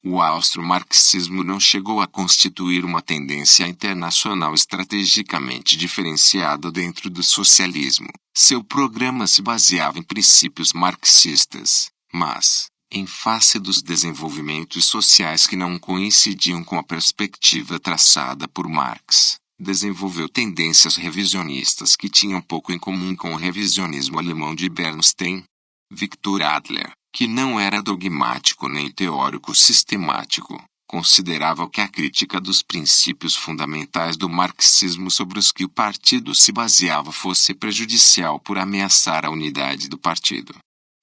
O austro-marxismo não chegou a constituir uma tendência internacional estrategicamente diferenciada dentro do socialismo. Seu programa se baseava em princípios marxistas, mas, em face dos desenvolvimentos sociais que não coincidiam com a perspectiva traçada por Marx, desenvolveu tendências revisionistas que tinham pouco em comum com o revisionismo alemão de Bernstein. Victor Adler, que não era dogmático nem teórico sistemático, considerava que a crítica dos princípios fundamentais do marxismo sobre os que o partido se baseava fosse prejudicial por ameaçar a unidade do partido.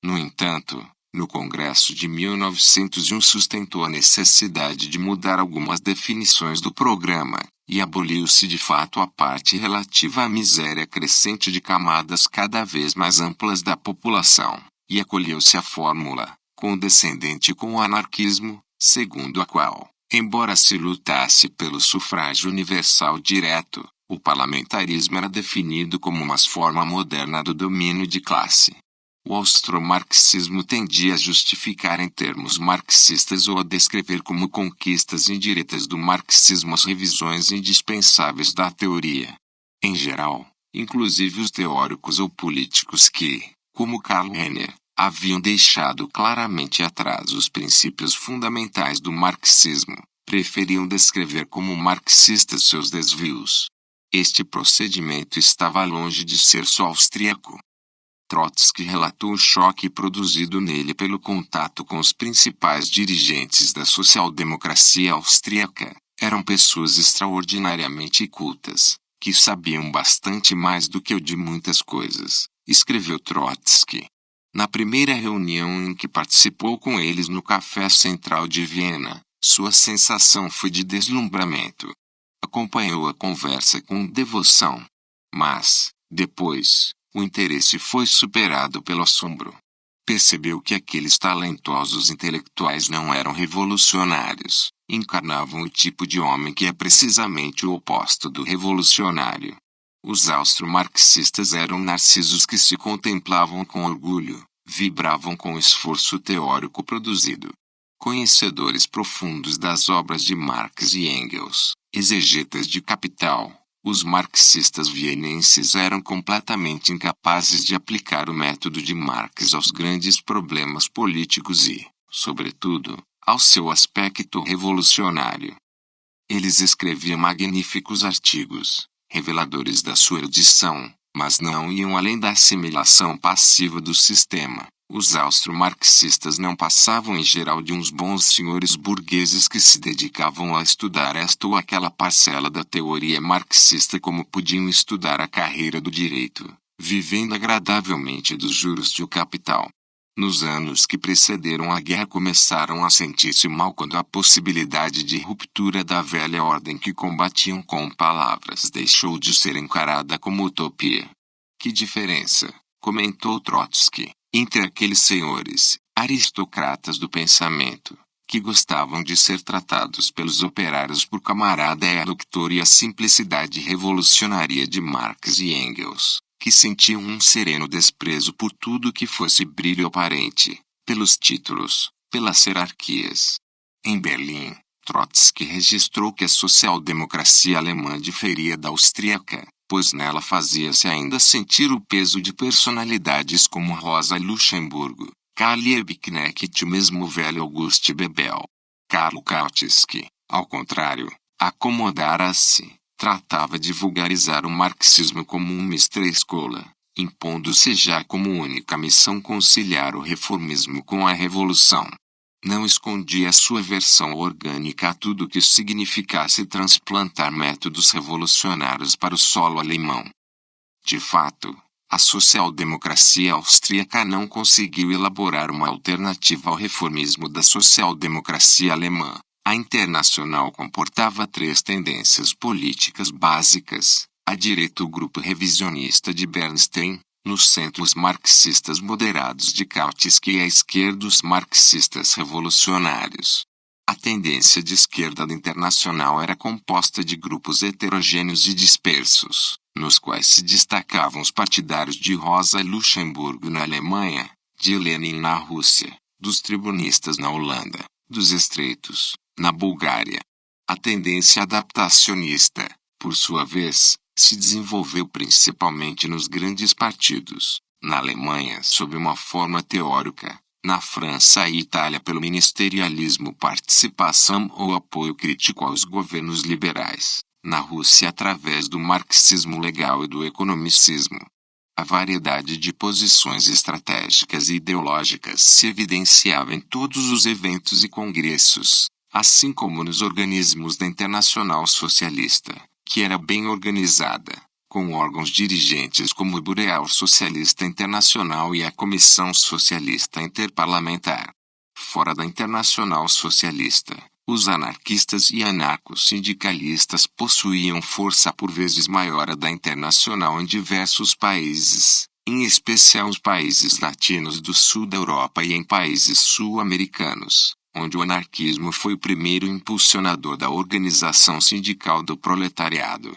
No entanto, no Congresso de 1901 sustentou a necessidade de mudar algumas definições do programa, e aboliu-se de fato a parte relativa à miséria crescente de camadas cada vez mais amplas da população, e acolheu-se a fórmula, condescendente com o anarquismo, segundo a qual, embora se lutasse pelo sufrágio universal direto, o parlamentarismo era definido como uma forma moderna do domínio de classe. O austro-marxismo tendia a justificar em termos marxistas ou a descrever como conquistas indiretas do marxismo as revisões indispensáveis da teoria. Em geral, inclusive os teóricos ou políticos que, como Karl Renner, haviam deixado claramente atrás os princípios fundamentais do marxismo, preferiam descrever como marxistas seus desvios. Este procedimento estava longe de ser só austríaco. Trotsky relatou o choque produzido nele pelo contato com os principais dirigentes da social-democracia austríaca. Eram pessoas extraordinariamente cultas, que sabiam bastante mais do que eu de muitas coisas, escreveu Trotsky. Na primeira reunião em que participou com eles no Café Central de Viena, sua sensação foi de deslumbramento. Acompanhou a conversa com devoção. Mas, depois, o interesse foi superado pelo assombro. Percebeu que aqueles talentosos intelectuais não eram revolucionários, encarnavam o tipo de homem que é precisamente o oposto do revolucionário. Os austro-marxistas eram narcisos que se contemplavam com orgulho, vibravam com o esforço teórico produzido. Conhecedores profundos das obras de Marx e Engels, exegetas de Capital, os marxistas vienenses eram completamente incapazes de aplicar o método de Marx aos grandes problemas políticos e, sobretudo, ao seu aspecto revolucionário. Eles escreviam magníficos artigos, reveladores da sua erudição, mas não iam além da assimilação passiva do sistema. Os austro-marxistas não passavam em geral de uns bons senhores burgueses que se dedicavam a estudar esta ou aquela parcela da teoria marxista como podiam estudar a carreira do direito, vivendo agradavelmente dos juros de o capital. Nos anos que precederam a guerra começaram a sentir-se mal quando a possibilidade de ruptura da velha ordem que combatiam com palavras deixou de ser encarada como utopia. Que diferença, comentou Trotsky, entre aqueles senhores, aristocratas do pensamento, que gostavam de ser tratados pelos operários por camarada eructor e a simplicidade revolucionária de Marx e Engels, que sentiam um sereno desprezo por tudo que fosse brilho aparente, pelos títulos, pelas hierarquias. Em Berlim, Trotsky registrou que a social-democracia alemã diferia da austríaca, pois nela fazia-se ainda sentir o peso de personalidades como Rosa Luxemburgo, Karl Liebknecht e o mesmo velho Auguste Bebel. Karl Kautsky, ao contrário, acomodara-se, tratava de vulgarizar o marxismo como uma escola, impondo-se já como única missão conciliar o reformismo com a revolução. Não escondia sua versão orgânica a tudo que significasse transplantar métodos revolucionários para o solo alemão. De fato, a social-democracia austríaca não conseguiu elaborar uma alternativa ao reformismo da social-democracia alemã. A Internacional comportava três tendências políticas básicas: à direita o grupo revisionista de Bernstein, no centro os marxistas moderados de Kautsky e à esquerda os marxistas revolucionários. A tendência de esquerda da Internacional era composta de grupos heterogêneos e dispersos, nos quais se destacavam os partidários de Rosa Luxemburgo na Alemanha, de Lenin na Rússia, dos tribunistas na Holanda, dos Estreitos, na Bulgária. A tendência adaptacionista, por sua vez, se desenvolveu principalmente nos grandes partidos, na Alemanha sob uma forma teórica, na França e Itália pelo ministerialismo, participação ou apoio crítico aos governos liberais, na Rússia através do marxismo legal e do economicismo. A variedade de posições estratégicas e ideológicas se evidenciava em todos os eventos e congressos, assim como nos organismos da Internacional Socialista, que era bem organizada, com órgãos dirigentes como o Bureau Socialista Internacional e a Comissão Socialista Interparlamentar. Fora da Internacional Socialista, os anarquistas e anarco-sindicalistas possuíam força por vezes maior a da Internacional em diversos países, em especial os países latinos do sul da Europa e em países sul-americanos, onde o anarquismo foi o primeiro impulsionador da organização sindical do proletariado.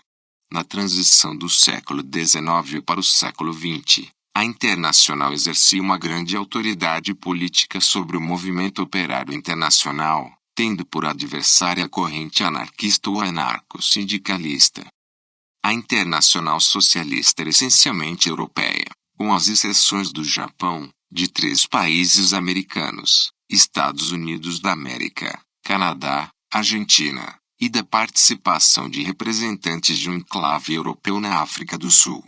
Na transição do século XIX para o século XX, a Internacional exercia uma grande autoridade política sobre o movimento operário internacional, tendo por adversária a corrente anarquista ou anarco-sindicalista. A Internacional Socialista era essencialmente europeia, com as exceções do Japão, de 3 países americanos, Estados Unidos da América, Canadá, Argentina, e da participação de representantes de um enclave europeu na África do Sul.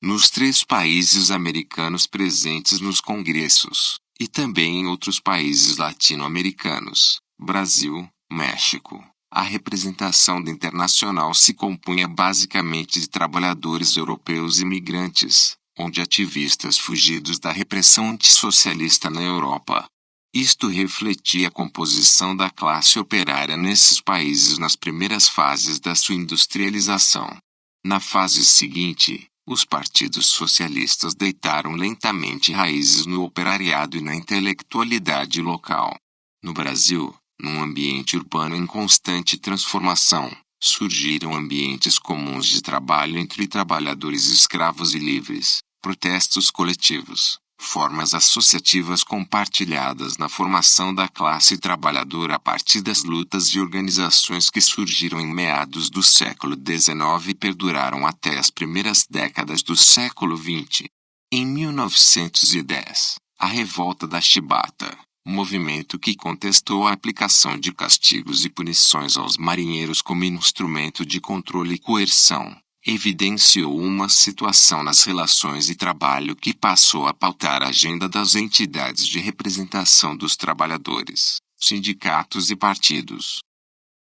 Nos 3 países americanos presentes nos congressos, e também em outros países latino-americanos, Brasil, México, a representação da Internacional se compunha basicamente de trabalhadores europeus e imigrantes, onde ativistas fugidos da repressão antissocialista na Europa. Isto refletia a composição da classe operária nesses países nas primeiras fases da sua industrialização. Na fase seguinte, os partidos socialistas deitaram lentamente raízes no operariado e na intelectualidade local. No Brasil, num ambiente urbano em constante transformação, surgiram ambientes comuns de trabalho entre trabalhadores escravos e livres, protestos coletivos, formas associativas compartilhadas na formação da classe trabalhadora a partir das lutas e organizações que surgiram em meados do século XIX e perduraram até as primeiras décadas do século XX. Em 1910, a Revolta da Chibata, movimento que contestou a aplicação de castigos e punições aos marinheiros como instrumento de controle e coerção, evidenciou uma situação nas relações de trabalho que passou a pautar a agenda das entidades de representação dos trabalhadores, sindicatos e partidos.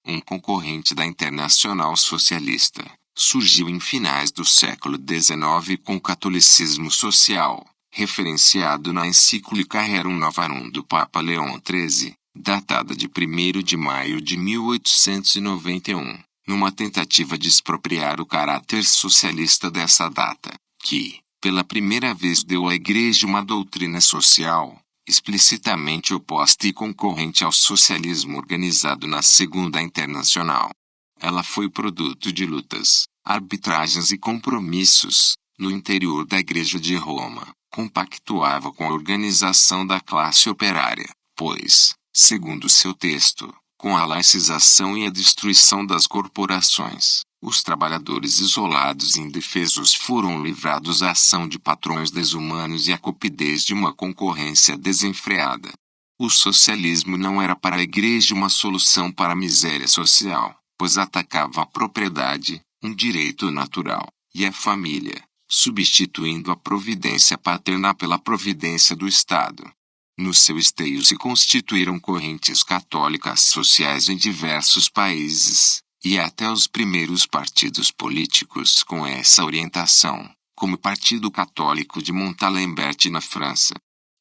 Um concorrente da Internacional Socialista, surgiu em finais do século XIX com o catolicismo social, referenciado na encíclica Rerum Novarum do Papa Leão XIII, datada de 1º de maio de 1891, numa tentativa de expropriar o caráter socialista dessa data, que, pela primeira vez deu à Igreja uma doutrina social, explicitamente oposta e concorrente ao socialismo organizado na Segunda Internacional. Ela foi produto de lutas, arbitragens e compromissos, no interior da Igreja de Roma. Compactuava com a organização da classe operária, pois, segundo seu texto, com a laicização e a destruição das corporações, os trabalhadores isolados e indefesos foram livrados à ação de patrões desumanos e à cupidez de uma concorrência desenfreada. O socialismo não era para a Igreja uma solução para a miséria social, pois atacava a propriedade, um direito natural, e a família, substituindo a providência paterna pela providência do Estado. No seu esteio se constituíram correntes católicas sociais em diversos países, e até os primeiros partidos políticos com essa orientação, como o Partido Católico de Montalembert na França.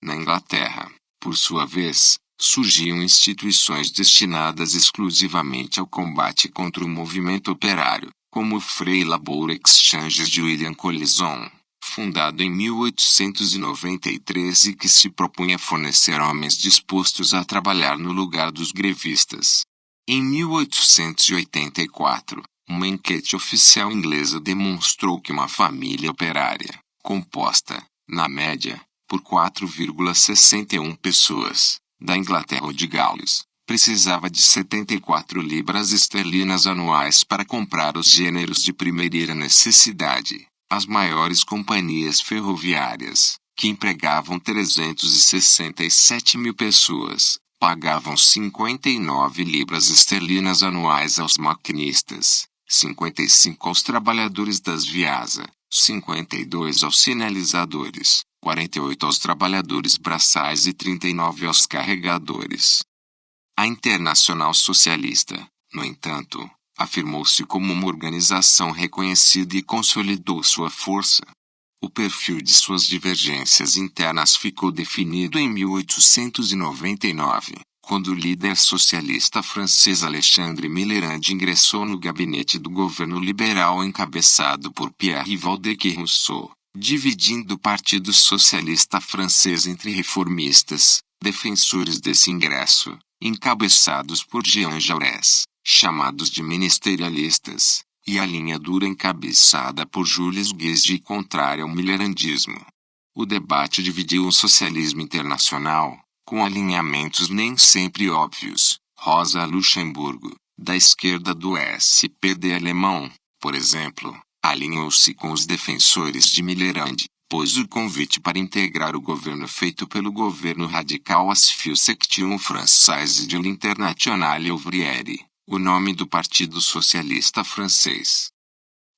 Na Inglaterra, por sua vez, surgiam instituições destinadas exclusivamente ao combate contra o movimento operário, como o Free Labour Exchange de William Collison, fundado em 1893 e que se propunha a fornecer homens dispostos a trabalhar no lugar dos grevistas. Em 1884, uma enquete oficial inglesa demonstrou que uma família operária, composta, na média, por 4,61 pessoas, da Inglaterra ou de Gales, precisava de 74 libras esterlinas anuais para comprar os gêneros de primeira necessidade. As maiores companhias ferroviárias, que empregavam 367 mil pessoas, pagavam 59 libras esterlinas anuais aos maquinistas, 55 aos trabalhadores das viasa, 52 aos sinalizadores, 48 aos trabalhadores braçais e 39 aos carregadores. A Internacional Socialista, no entanto, afirmou-se como uma organização reconhecida e consolidou sua força. O perfil de suas divergências internas ficou definido em 1899, quando o líder socialista francês Alexandre Millerand ingressou no gabinete do governo liberal encabeçado por Pierre Valdec Rousseau, dividindo o Partido Socialista francês entre reformistas, defensores desse ingresso, encabeçados por Jean Jaurès, chamados de ministerialistas, e a linha dura encabeçada por Jules Guesde contrária ao millerandismo. O debate dividiu o socialismo internacional, com alinhamentos nem sempre óbvios. Rosa Luxemburgo, da esquerda do SPD alemão, por exemplo, alinhou-se com os defensores de Millerand, pois o convite para integrar o governo feito pelo governo radical Asfil Section Française de l'Internationale Ouvrière, o nome do Partido Socialista Francês.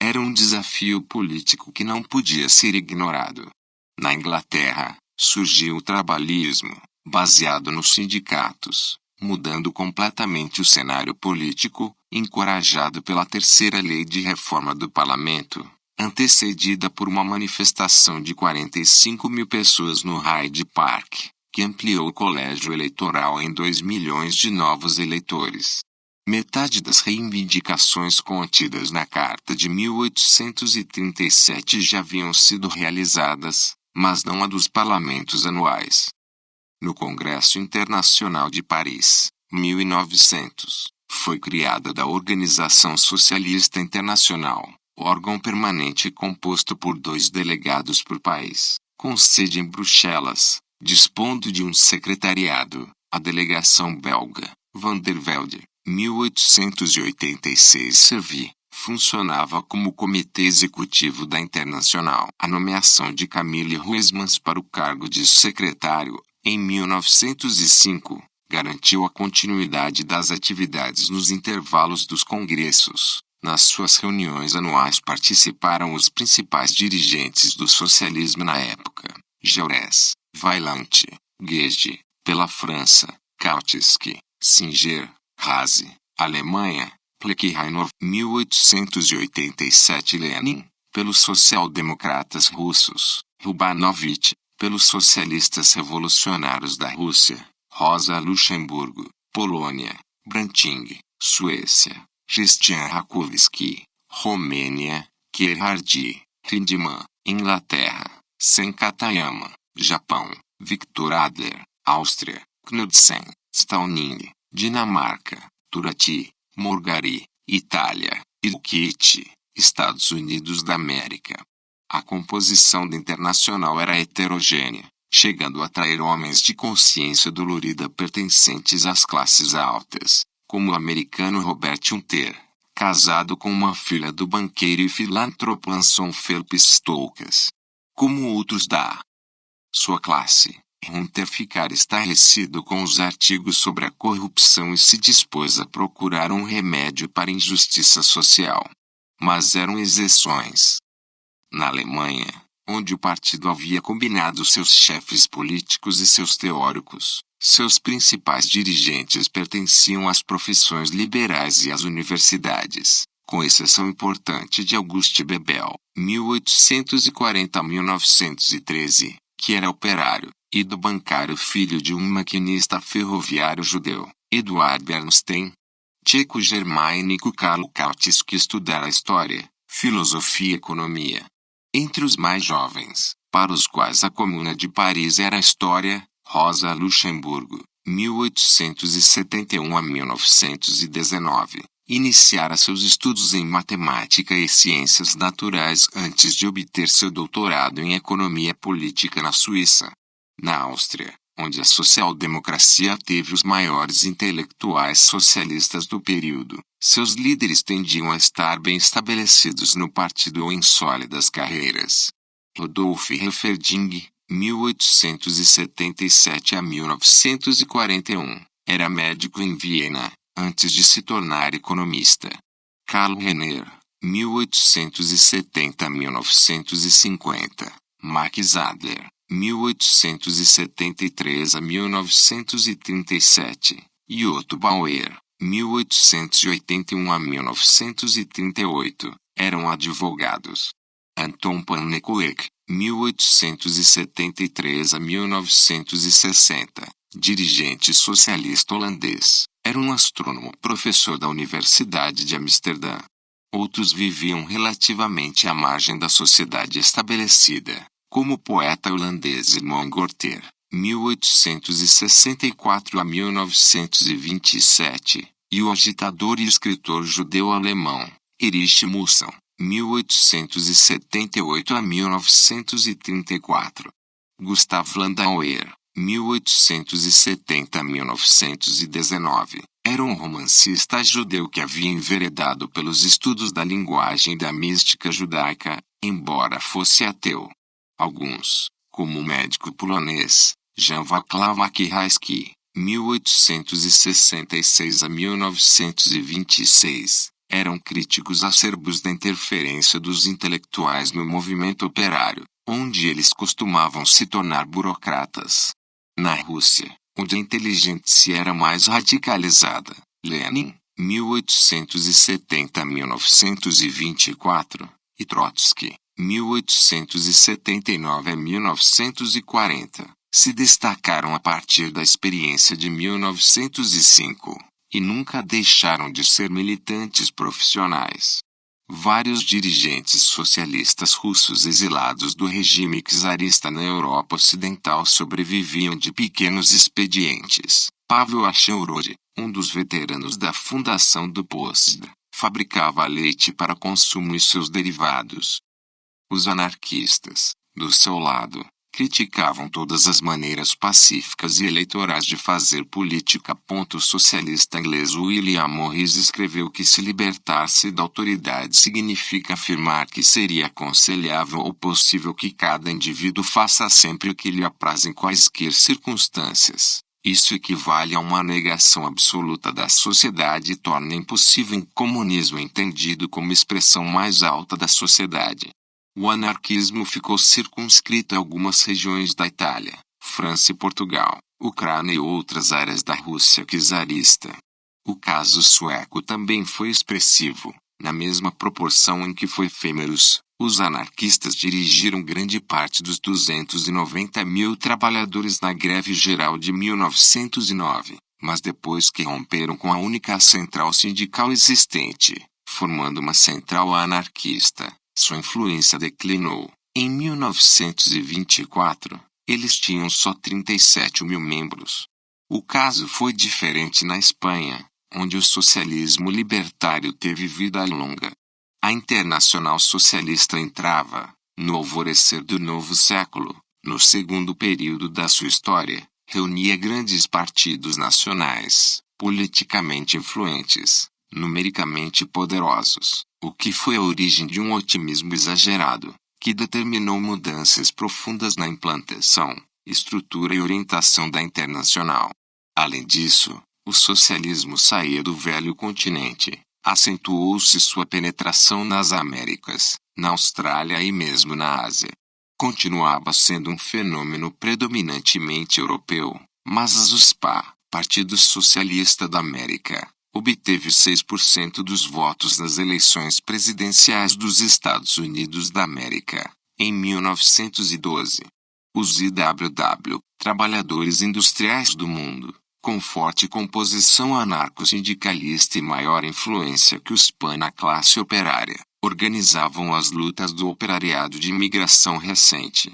Era um desafio político que não podia ser ignorado. Na Inglaterra, surgiu o trabalhismo, baseado nos sindicatos, mudando completamente o cenário político, encorajado pela terceira lei de reforma do parlamento, antecedida por uma manifestação de 45 mil pessoas no Hyde Park, que ampliou o colégio eleitoral em 2 milhões de novos eleitores. Metade das reivindicações contidas na Carta de 1837 já haviam sido realizadas, mas não a dos parlamentos anuais. No Congresso Internacional de Paris, 1900, foi criada a Organização Socialista Internacional, órgão permanente composto por 2 delegados por país, com sede em Bruxelas, dispondo de um secretariado, a delegação belga, Van der Velde, 1886 Servi, funcionava como Comitê Executivo da Internacional. A nomeação de Camille Huysmans para o cargo de secretário, em 1905, garantiu a continuidade das atividades nos intervalos dos congressos. Nas suas reuniões anuais participaram os principais dirigentes do socialismo na época: Jaurès, Vaillant, Guesde, pela França, Kautsky, Singer, Haase, Alemanha, Plekheinov, 1887 Lenin, pelos social-democratas russos, Rubanovich, pelos socialistas revolucionários da Rússia, Rosa Luxemburgo, Polônia, Branting, Suécia, Christian Rakovsky, Romênia, Gerhardi, Hindman, Inglaterra, Senkatayama, Japão, Victor Adler, Áustria, Knudsen, Stauning, Dinamarca, Turati, Morgari, Itália, e Lukic, Estados Unidos da América. A composição da Internacional era heterogênea, chegando a atrair homens de consciência dolorida pertencentes às classes altas, como o americano Robert Hunter, casado com uma filha do banqueiro e filantropo Anson Phelps Stokes. Como outros da sua classe, Hunter ficara estarrecido com os artigos sobre a corrupção e se dispôs a procurar um remédio para a injustiça social. Mas eram exceções. Na Alemanha, onde o partido havia combinado seus chefes políticos e seus teóricos, seus principais dirigentes pertenciam às profissões liberais e às universidades, com exceção importante de Auguste Bebel, 1840 a 1913, que era operário, e do bancário filho de um maquinista ferroviário judeu, Eduard Bernstein. Tcheco-germânico Karl Kautsky estudara história, filosofia e economia. Entre os mais jovens, para os quais a Comuna de Paris era história, Rosa Luxemburgo, 1871 a 1919, iniciara seus estudos em matemática e ciências naturais antes de obter seu doutorado em economia política na Suíça. Na Áustria, onde a social-democracia teve os maiores intelectuais socialistas do período. Seus líderes tendiam a estar bem estabelecidos no partido ou em sólidas carreiras. Rudolf Hilferding, 1877 a 1941, era médico em Viena, antes de se tornar economista. Karl Renner, 1870 a 1950, Max Adler, 1873 a 1937, e Otto Bauer, 1881 a 1938, eram advogados. Anton Pannekoek, 1873 a 1960, dirigente socialista holandês, era um astrônomo professor da Universidade de Amsterdã. Outros viviam relativamente à margem da sociedade estabelecida, como o poeta holandês Edmond Gorter, 1864 a 1927, e o agitador e escritor judeu-alemão, Erich Mussel, 1878 a 1934. Gustav Landauer, 1870 a 1919, era um romancista judeu que havia enveredado pelos estudos da linguagem e da mística judaica, embora fosse ateu. Alguns, como o médico polonês, Jan Wacław Macierecki, 1866 a 1926, eram críticos acerbos da interferência dos intelectuais no movimento operário, onde eles costumavam se tornar burocratas. Na Rússia, onde a inteligência era mais radicalizada, Lenin, 1870 a 1924, e Trotsky, 1879 a 1940, se destacaram a partir da experiência de 1905, e nunca deixaram de ser militantes profissionais. Vários dirigentes socialistas russos exilados do regime czarista na Europa Ocidental sobreviviam de pequenos expedientes. Pavel Acheurod, um dos veteranos da fundação do Potsdam, fabricava leite para consumo e seus derivados. Os anarquistas, do seu lado, criticavam todas as maneiras pacíficas e eleitorais de fazer política. O socialista inglês William Morris escreveu que se libertar-se da autoridade significa afirmar que seria aconselhável ou possível que cada indivíduo faça sempre o que lhe apraz em quaisquer circunstâncias. Isso equivale a uma negação absoluta da sociedade e torna impossível o comunismo entendido como expressão mais alta da sociedade. O anarquismo ficou circunscrito a algumas regiões da Itália, França e Portugal, Ucrânia e outras áreas da Rússia czarista. O caso sueco também foi expressivo, na mesma proporção em que foi efêmeros. Os anarquistas dirigiram grande parte dos 290 mil trabalhadores na greve geral de 1909, mas depois que romperam com a única central sindical existente, formando uma central anarquista, sua influência declinou. Em 1924, eles tinham só 37 mil membros. O caso foi diferente na Espanha, onde o socialismo libertário teve vida longa. A Internacional Socialista entrava, no alvorecer do novo século, no segundo período da sua história, reunia grandes partidos nacionais, politicamente influentes, numericamente poderosos, o que foi a origem de um otimismo exagerado, que determinou mudanças profundas na implantação, estrutura e orientação da Internacional. Além disso, o socialismo saía do velho continente, acentuou-se sua penetração nas Américas, na Austrália e mesmo na Ásia. Continuava sendo um fenômeno predominantemente europeu, mas a USPA, Partido Socialista da América, obteve 6% dos votos nas eleições presidenciais dos Estados Unidos da América, em 1912. Os IWW, Trabalhadores Industriais do Mundo, com forte composição anarco-sindicalista e maior influência que os PAN na classe operária, organizavam as lutas do operariado de imigração recente.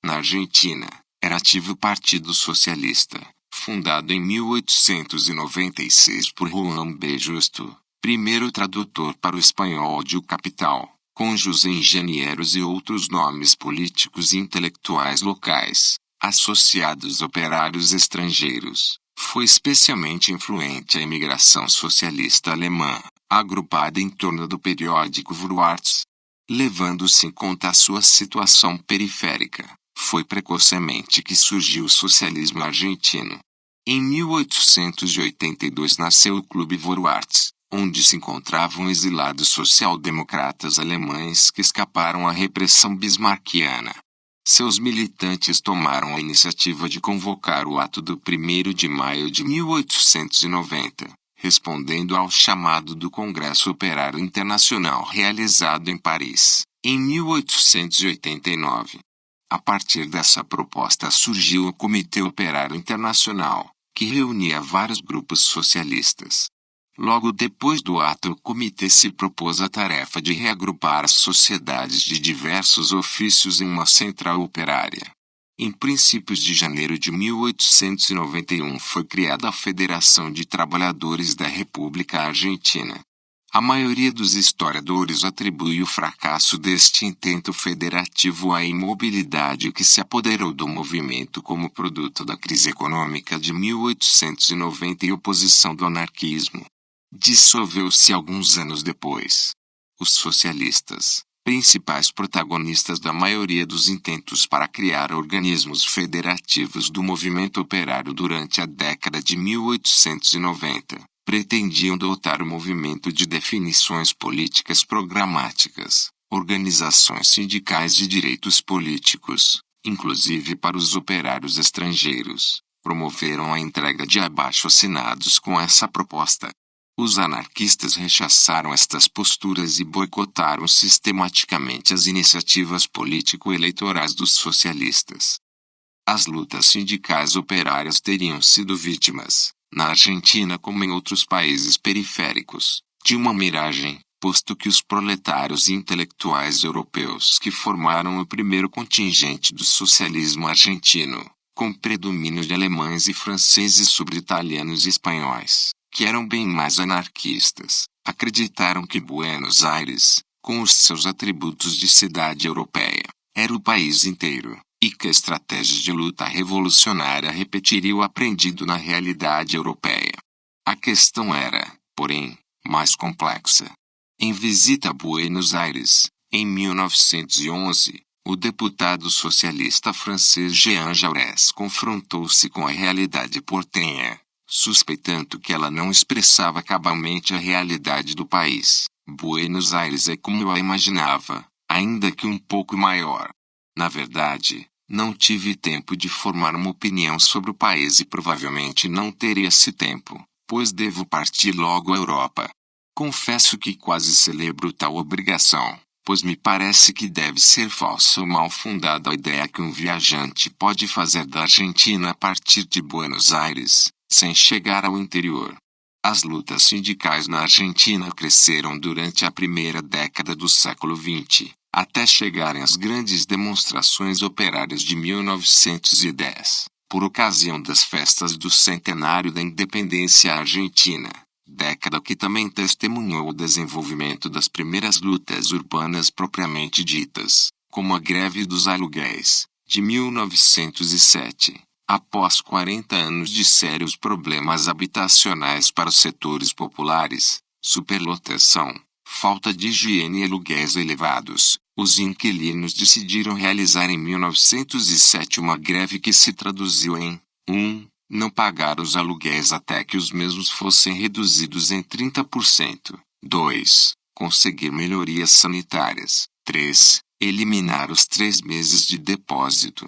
Na Argentina, era ativo o Partido Socialista, fundado em 1896 por Juan B. Justo, primeiro tradutor para o espanhol de O Capital, com José Engenheiros e outros nomes políticos e intelectuais locais, Associados operários estrangeiros. Foi especialmente influente a imigração socialista alemã, agrupada em torno do periódico Vorwärts. Levando-se em conta a sua situação periférica, foi precocemente que surgiu o socialismo argentino. Em 1882 nasceu o Clube Vorwärts, onde se encontravam exilados social-democratas alemães que escaparam à repressão bismarquiana. Seus militantes tomaram a iniciativa de convocar o ato do 1º de maio de 1890, respondendo ao chamado do Congresso Operário Internacional realizado em Paris, em 1889. A partir dessa proposta surgiu o Comitê Operário Internacional, que reunia vários grupos socialistas. Logo depois do ato, o comitê se propôs a tarefa de reagrupar as sociedades de diversos ofícios em uma central operária. Em princípios de janeiro de 1891 foi criada a Federação de Trabalhadores da República Argentina. A maioria dos historiadores atribui o fracasso deste intento federativo à imobilidade que se apoderou do movimento como produto da crise econômica de 1890 e oposição do anarquismo. Dissolveu-se alguns anos depois. Os socialistas, principais protagonistas da maioria dos intentos para criar organismos federativos do movimento operário durante a década de 1890, pretendiam dotar o movimento de definições políticas programáticas, organizações sindicais de direitos políticos, inclusive para os operários estrangeiros. Promoveram a entrega de abaixo-assinados com essa proposta. Os anarquistas rechaçaram estas posturas e boicotaram sistematicamente as iniciativas político-eleitorais dos socialistas. As lutas sindicais operárias teriam sido vítimas, na Argentina como em outros países periféricos, de uma miragem, posto que os proletários e intelectuais europeus que formaram o primeiro contingente do socialismo argentino, com predomínio de alemães e franceses sobre italianos e espanhóis, que eram bem mais anarquistas, acreditaram que Buenos Aires, com os seus atributos de cidade europeia, era o país inteiro, e que a estratégia de luta revolucionária repetiria o aprendido na realidade europeia. A questão era, porém, mais complexa. Em visita a Buenos Aires, em 1911, o deputado socialista francês Jean Jaurès confrontou-se com a realidade portenha, suspeitando que ela não expressava cabalmente a realidade do país. Buenos Aires é como eu a imaginava, ainda que um pouco maior. Na verdade, não tive tempo de formar uma opinião sobre o país e provavelmente não teria esse tempo, pois devo partir logo à Europa. Confesso que quase celebro tal obrigação, pois me parece que deve ser falsa ou mal fundada a ideia que um viajante pode fazer da Argentina a partir de Buenos Aires, sem chegar ao interior. As lutas sindicais na Argentina cresceram durante a primeira década do século XX, até chegarem às grandes demonstrações operárias de 1910, por ocasião das festas do centenário da independência argentina, década que também testemunhou o desenvolvimento das primeiras lutas urbanas propriamente ditas, como a greve dos aluguéis, de 1907. Após 40 anos de sérios problemas habitacionais para os setores populares, superlotação, falta de higiene e aluguéis elevados, os inquilinos decidiram realizar em 1907 uma greve que se traduziu em 1. Não pagar os aluguéis até que os mesmos fossem reduzidos em 30%. 2. Conseguir melhorias sanitárias. 3. Eliminar os 3 meses de depósito.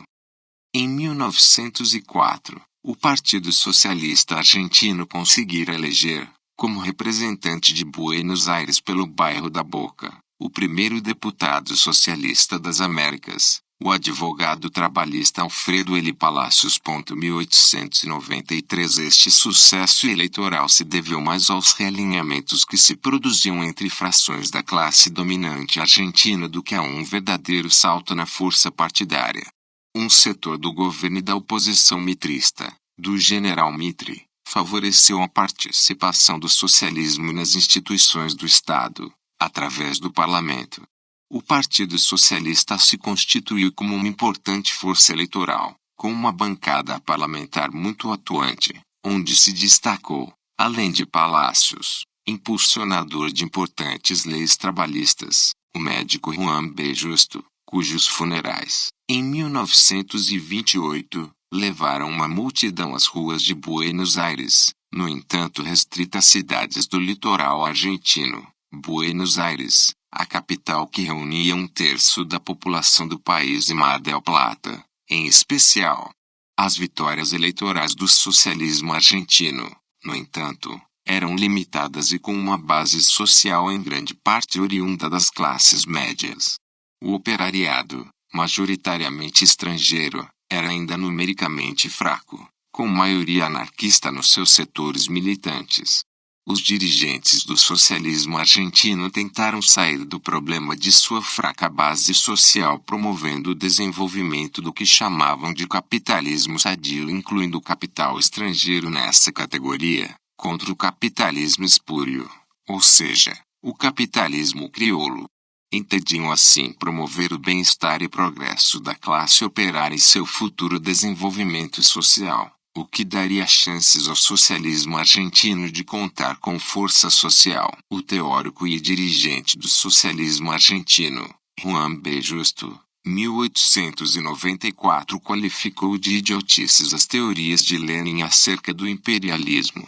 Em 1904, o Partido Socialista Argentino conseguira eleger, como representante de Buenos Aires pelo bairro da Boca, o primeiro deputado socialista das Américas, o advogado trabalhista Alfredo L. Palacios. 1893. Este sucesso eleitoral se deveu mais aos realinhamentos que se produziam entre frações da classe dominante argentina do que a um verdadeiro salto na força partidária. Um setor do governo e da oposição mitrista, do general Mitre, favoreceu a participação do socialismo nas instituições do Estado, através do parlamento. O Partido Socialista se constituiu como uma importante força eleitoral, com uma bancada parlamentar muito atuante, onde se destacou, além de Palácios, impulsionador de importantes leis trabalhistas, o médico Juan B. Justo, cujos funerais, em 1928, levaram uma multidão às ruas de Buenos Aires, no entanto restrita às cidades do litoral argentino. Buenos Aires, a capital que reunia 1/3 da população do país, e Mar del Plata, em especial. As vitórias eleitorais do socialismo argentino, no entanto, eram limitadas e com uma base social em grande parte oriunda das classes médias. O operariado, majoritariamente estrangeiro, era ainda numericamente fraco, com maioria anarquista nos seus setores militantes. Os dirigentes do socialismo argentino tentaram sair do problema de sua fraca base social promovendo o desenvolvimento do que chamavam de capitalismo sadio, incluindo o capital estrangeiro nessa categoria, contra o capitalismo espúrio, ou seja, o capitalismo crioulo. Entendiam assim promover o bem-estar e progresso da classe operária e seu futuro desenvolvimento social, o que daria chances ao socialismo argentino de contar com força social. O teórico e dirigente do socialismo argentino, Juan B. Justo, 1894, qualificou de idiotices as teorias de Lenin acerca do imperialismo.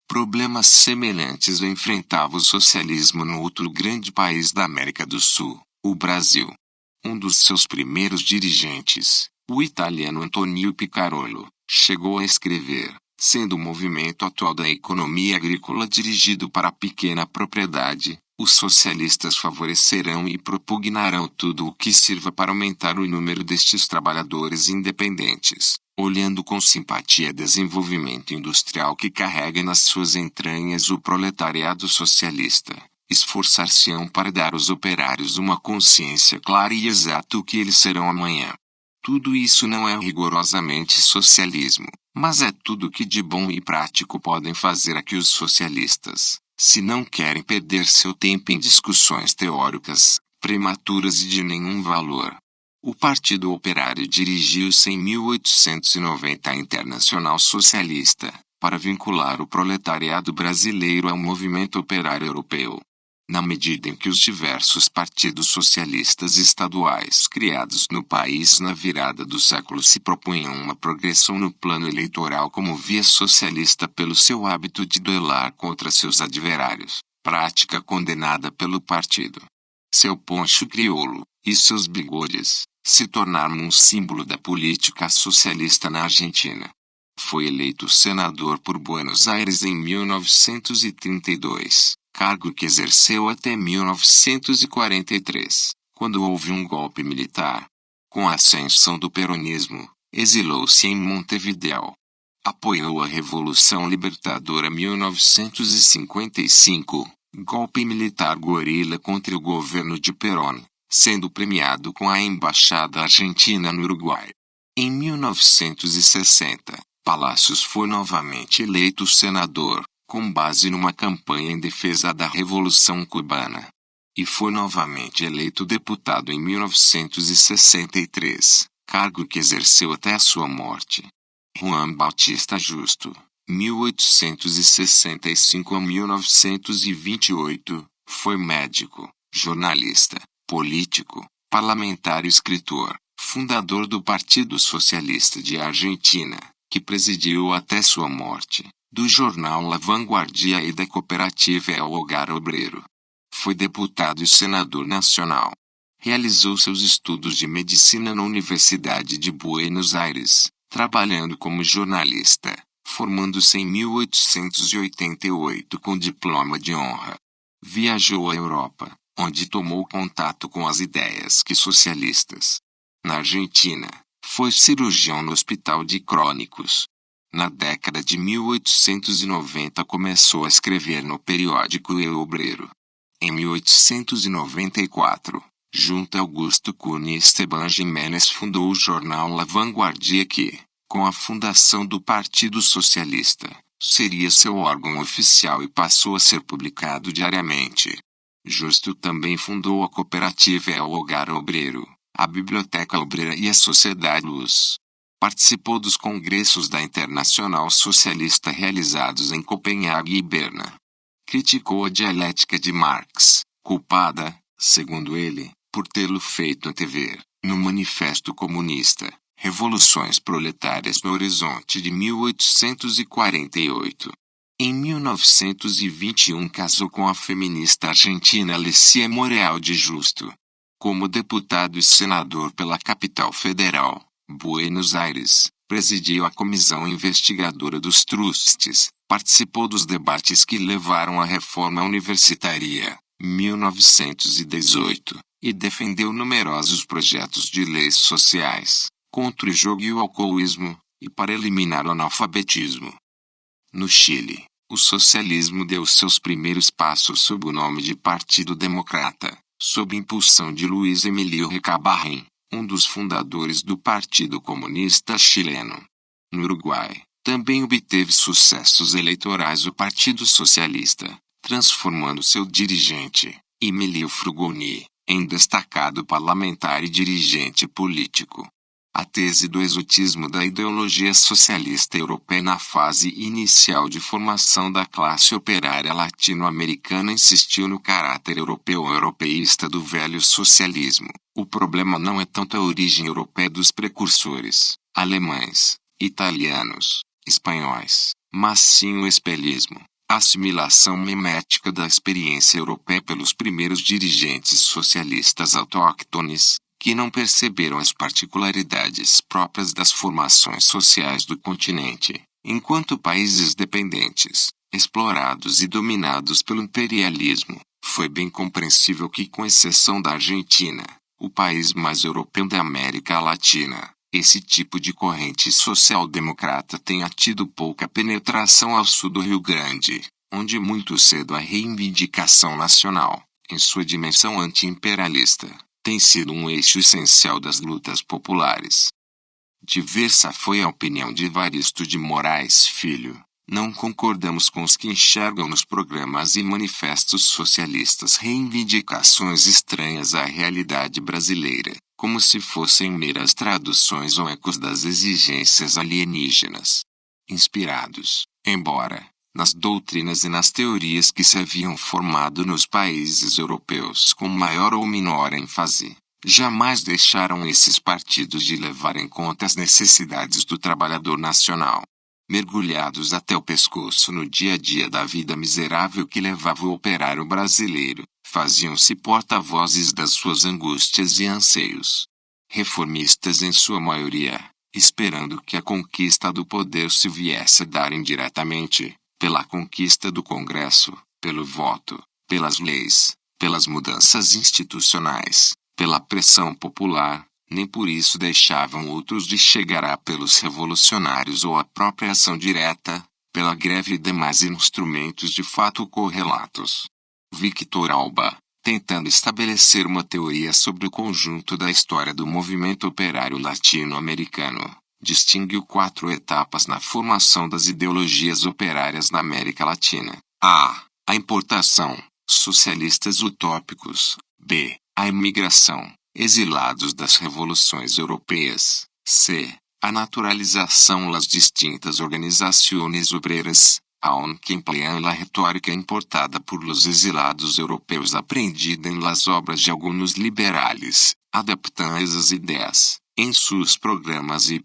Problemas semelhantes enfrentava o socialismo no outro grande país da América do Sul, o Brasil. Um dos seus primeiros dirigentes, o italiano Antonio Picarolo, chegou a escrever, sendo o movimento atual da economia agrícola dirigido para a pequena propriedade, os socialistas favorecerão e propugnarão tudo o que sirva para aumentar o número destes trabalhadores independentes, olhando com simpatia desenvolvimento industrial que carrega nas suas entranhas o proletariado socialista. Esforçar-se-ão para dar aos operários uma consciência clara e exata o que eles serão amanhã. Tudo isso não é rigorosamente socialismo, mas é tudo que de bom e prático podem fazer aqui os socialistas, se não querem perder seu tempo em discussões teóricas, prematuras e de nenhum valor. O Partido Operário dirigiu-se em 1890 à Internacional Socialista, para vincular o proletariado brasileiro ao movimento operário europeu. Na medida em que os diversos partidos socialistas estaduais criados no país na virada do século se propunham uma progressão no plano eleitoral como via socialista pelo seu hábito de duelar contra seus adversários, prática condenada pelo partido. Seu poncho crioulo, e seus bigodes, se tornaram um símbolo da política socialista na Argentina. Foi eleito senador por Buenos Aires em 1932. Cargo que exerceu até 1943, quando houve um golpe militar. Com a ascensão do peronismo, exilou-se em Montevideo. Apoiou a Revolução Libertadora 1955, golpe militar guerrilha contra o governo de Perón, sendo premiado com a Embaixada Argentina no Uruguai. Em 1960, Palácios foi novamente eleito senador, com base numa campanha em defesa da Revolução Cubana. E foi novamente eleito deputado em 1963, cargo que exerceu até a sua morte. Juan Bautista Justo, 1865 a 1928, foi médico, jornalista, político, parlamentar e escritor, fundador do Partido Socialista de Argentina, que presidiu até sua morte, do jornal La Vanguardia e da cooperativa El Hogar Obreiro. Foi deputado e senador nacional. Realizou seus estudos de medicina na Universidade de Buenos Aires, trabalhando como jornalista, formando-se em 1888 com diploma de honra. Viajou à Europa, onde tomou contato com as ideias socialistas. Na Argentina, foi cirurgião no Hospital de Crônicos. Na década de 1890 começou a escrever no periódico El Obreiro. Em 1894, junto a Augusto Cunha e Esteban Jiménez fundou o jornal La Vanguardia que, com a fundação do Partido Socialista, seria seu órgão oficial e passou a ser publicado diariamente. Justo também fundou a cooperativa El Hogar Obreiro, a Biblioteca Obreira e a Sociedade Luz. Participou dos congressos da Internacional Socialista realizados em Copenhague e Berna. Criticou a dialética de Marx, culpada, segundo ele, por tê-lo feito antever, no Manifesto Comunista, Revoluções Proletárias no Horizonte de 1848. Em 1921 casou com a feminista argentina Alicia Moreal de Justo. Como deputado e senador pela capital federal, Buenos Aires, presidiu a comissão investigadora dos trustes, participou dos debates que levaram à reforma universitária, 1918, e defendeu numerosos projetos de leis sociais, contra o jogo e o alcoolismo, e para eliminar o analfabetismo. No Chile, o socialismo deu seus primeiros passos sob o nome de Partido Democrata, sob impulsão de Luiz Emílio Recabarren, um dos fundadores do Partido Comunista Chileno. No Uruguai, também obteve sucessos eleitorais o Partido Socialista, transformando seu dirigente, Emílio Frugoni, em destacado parlamentar e dirigente político. A tese do exotismo da ideologia socialista europeia na fase inicial de formação da classe operária latino-americana insistiu no caráter europeu ou europeísta do velho socialismo. O problema não é tanto a origem europeia dos precursores, alemães, italianos, espanhóis, mas sim o espelismo, a assimilação mimética da experiência europeia pelos primeiros dirigentes socialistas autóctones, que não perceberam as particularidades próprias das formações sociais do continente, enquanto países dependentes, explorados e dominados pelo imperialismo. Foi bem compreensível que, com exceção da Argentina, o país mais europeu da América Latina, esse tipo de corrente social-democrata tenha tido pouca penetração ao sul do Rio Grande, onde muito cedo a reivindicação nacional, em sua dimensão anti-imperialista, tem sido um eixo essencial das lutas populares. Diversa foi a opinião de Evaristo de Moraes Filho. Não concordamos com os que enxergam nos programas e manifestos socialistas reivindicações estranhas à realidade brasileira, como se fossem meras traduções ou ecos das exigências alienígenas. Inspirados, embora, nas doutrinas e nas teorias que se haviam formado nos países europeus com maior ou menor ênfase, jamais deixaram esses partidos de levar em conta as necessidades do trabalhador nacional. Mergulhados até o pescoço no dia a dia da vida miserável que levava o operário brasileiro, faziam-se porta-vozes das suas angústias e anseios. Reformistas em sua maioria, esperando que a conquista do poder se viesse a dar indiretamente, pela conquista do Congresso, pelo voto, pelas leis, pelas mudanças institucionais, pela pressão popular, nem por isso deixavam outros de chegar a pelos revolucionários ou a própria ação direta, pela greve e demais instrumentos de fato correlatos. Victor Alba, tentando estabelecer uma teoria sobre o conjunto da história do movimento operário latino-americano, distinguiu 4 etapas na formação das ideologias operárias na América Latina. A. A importação, socialistas utópicos. B. A imigração, exilados das revoluções europeias. C. A naturalização, las distintas organizações obreras, aunque emplean la retórica importada por los exilados europeus aprendida en las obras de algunos liberales, adaptan esas ideias, em seus programas y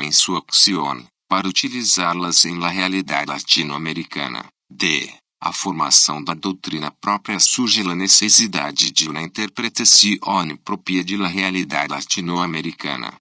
em sua acción, para utilizá-las em la realidade latino-americana. D. A formação da doutrina própria surge la necessidade de uma interpretação própria de la realidade latino-americana.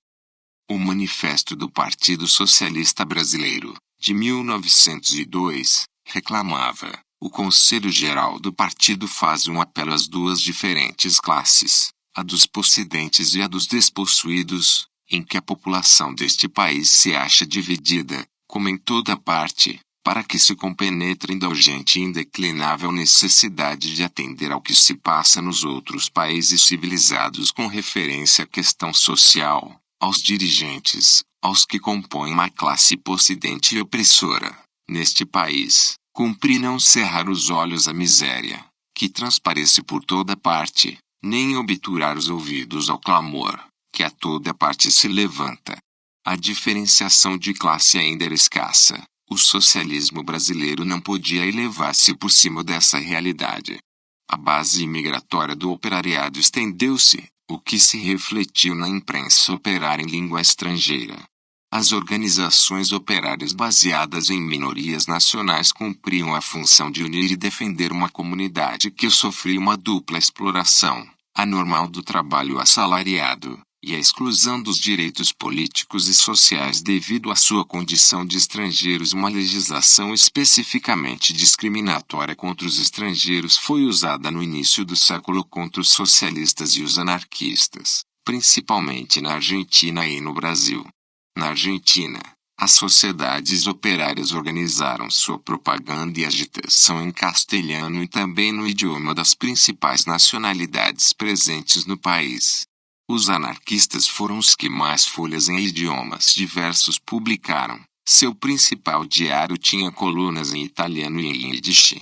O Manifesto do Partido Socialista Brasileiro, de 1902, reclamava: o Conselho Geral do Partido faz um apelo às duas diferentes classes, a dos possidentes e a dos despossuídos, em que a população deste país se acha dividida, como em toda parte, para que se compenetrem da urgente e indeclinável necessidade de atender ao que se passa nos outros países civilizados com referência à questão social, aos dirigentes, aos que compõem uma classe possidente e opressora. Neste país, cumpre não cerrar os olhos à miséria, que transparece por toda parte, nem obturar os ouvidos ao clamor, que a toda parte se levanta. A diferenciação de classe ainda era escassa. O socialismo brasileiro não podia elevar-se por cima dessa realidade. A base imigratória do operariado estendeu-se, o que se refletiu na imprensa operária em língua estrangeira. As organizações operárias baseadas em minorias nacionais cumpriam a função de unir e defender uma comunidade que sofria uma dupla exploração, a normal do trabalho assalariado, e a exclusão dos direitos políticos e sociais devido à sua condição de estrangeiros. Uma legislação especificamente discriminatória contra os estrangeiros foi usada no início do século contra os socialistas e os anarquistas, principalmente na Argentina e no Brasil. Na Argentina, as sociedades operárias organizaram sua propaganda e agitação em castelhano e também no idioma das principais nacionalidades presentes no país. Os anarquistas foram os que mais folhas em idiomas diversos publicaram. Seu principal diário tinha colunas em italiano e em Yiddish.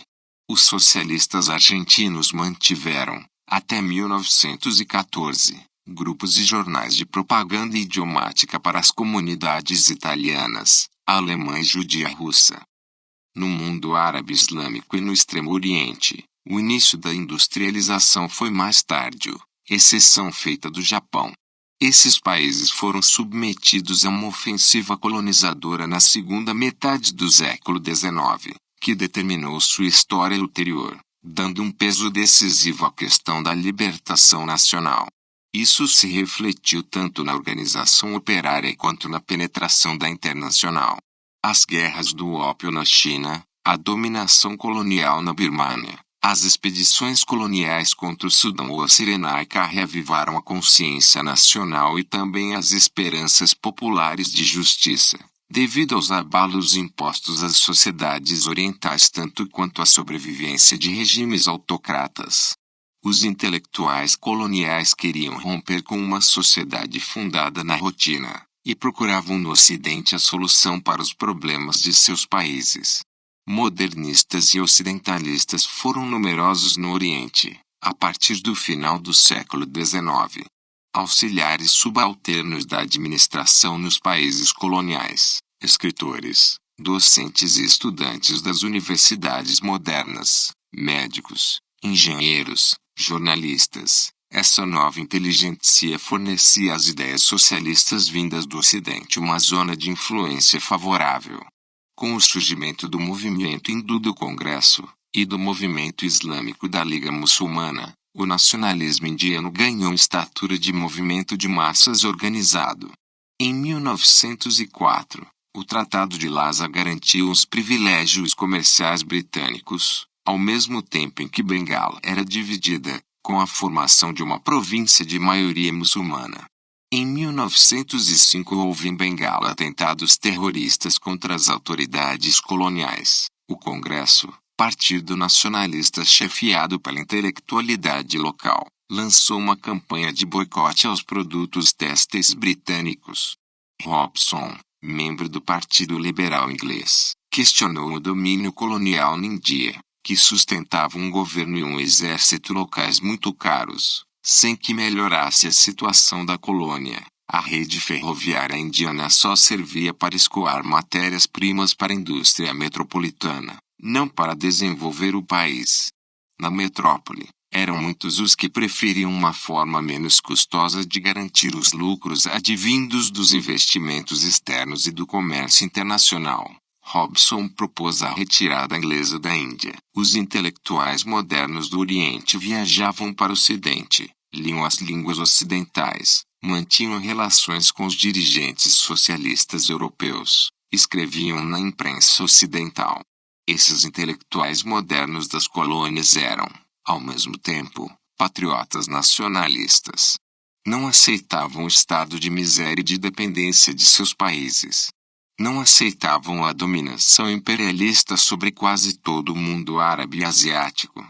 Os socialistas argentinos mantiveram, até 1914, grupos e jornais de propaganda idiomática para as comunidades italianas, alemã e judia russa. No mundo árabe islâmico e no Extremo Oriente, o início da industrialização foi mais tardio, exceção feita do Japão. Esses países foram submetidos a uma ofensiva colonizadora na segunda metade do século XIX, que determinou sua história ulterior, dando um peso decisivo à questão da libertação nacional. Isso se refletiu tanto na organização operária quanto na penetração da internacional. As guerras do ópio na China, a dominação colonial na Birmânia, as expedições coloniais contra o Sudão ou a Cirenaica reavivaram a consciência nacional e também as esperanças populares de justiça, devido aos abalos impostos às sociedades orientais tanto quanto à sobrevivência de regimes autocratas. Os intelectuais coloniais queriam romper com uma sociedade fundada na rotina, e procuravam no Ocidente a solução para os problemas de seus países. Modernistas e ocidentalistas foram numerosos no Oriente, a partir do final do século XIX. Auxiliares subalternos da administração nos países coloniais, escritores, docentes e estudantes das universidades modernas, médicos, engenheiros, jornalistas. Essa nova inteligência fornecia às ideias socialistas vindas do Ocidente uma zona de influência favorável. Com o surgimento do movimento hindu do Congresso, e do movimento islâmico da Liga Muçulmana, o nacionalismo indiano ganhou estatura de movimento de massas organizado. Em 1904, o Tratado de Lhasa garantiu os privilégios comerciais britânicos, ao mesmo tempo em que Bengala era dividida, com a formação de uma província de maioria muçulmana. Em 1905 houve em Bengala atentados terroristas contra as autoridades coloniais. O Congresso, partido nacionalista chefiado pela intelectualidade local, lançou uma campanha de boicote aos produtos têxteis britânicos. Hobson, membro do Partido Liberal Inglês, questionou o domínio colonial na Índia, que sustentava um governo e um exército locais muito caros, sem que melhorasse a situação da colônia. A rede ferroviária indiana só servia para escoar matérias-primas para a indústria metropolitana, não para desenvolver o país. Na metrópole, eram muitos os que preferiam uma forma menos custosa de garantir os lucros advindos dos investimentos externos e do comércio internacional. Hobson propôs a retirada inglesa da Índia. Os intelectuais modernos do Oriente viajavam para o Ocidente, liam as línguas ocidentais, mantinham relações com os dirigentes socialistas europeus, escreviam na imprensa ocidental. Esses intelectuais modernos das colônias eram, ao mesmo tempo, patriotas nacionalistas. Não aceitavam o estado de miséria e de dependência de seus países. Não aceitavam a dominação imperialista sobre quase todo o mundo árabe e asiático.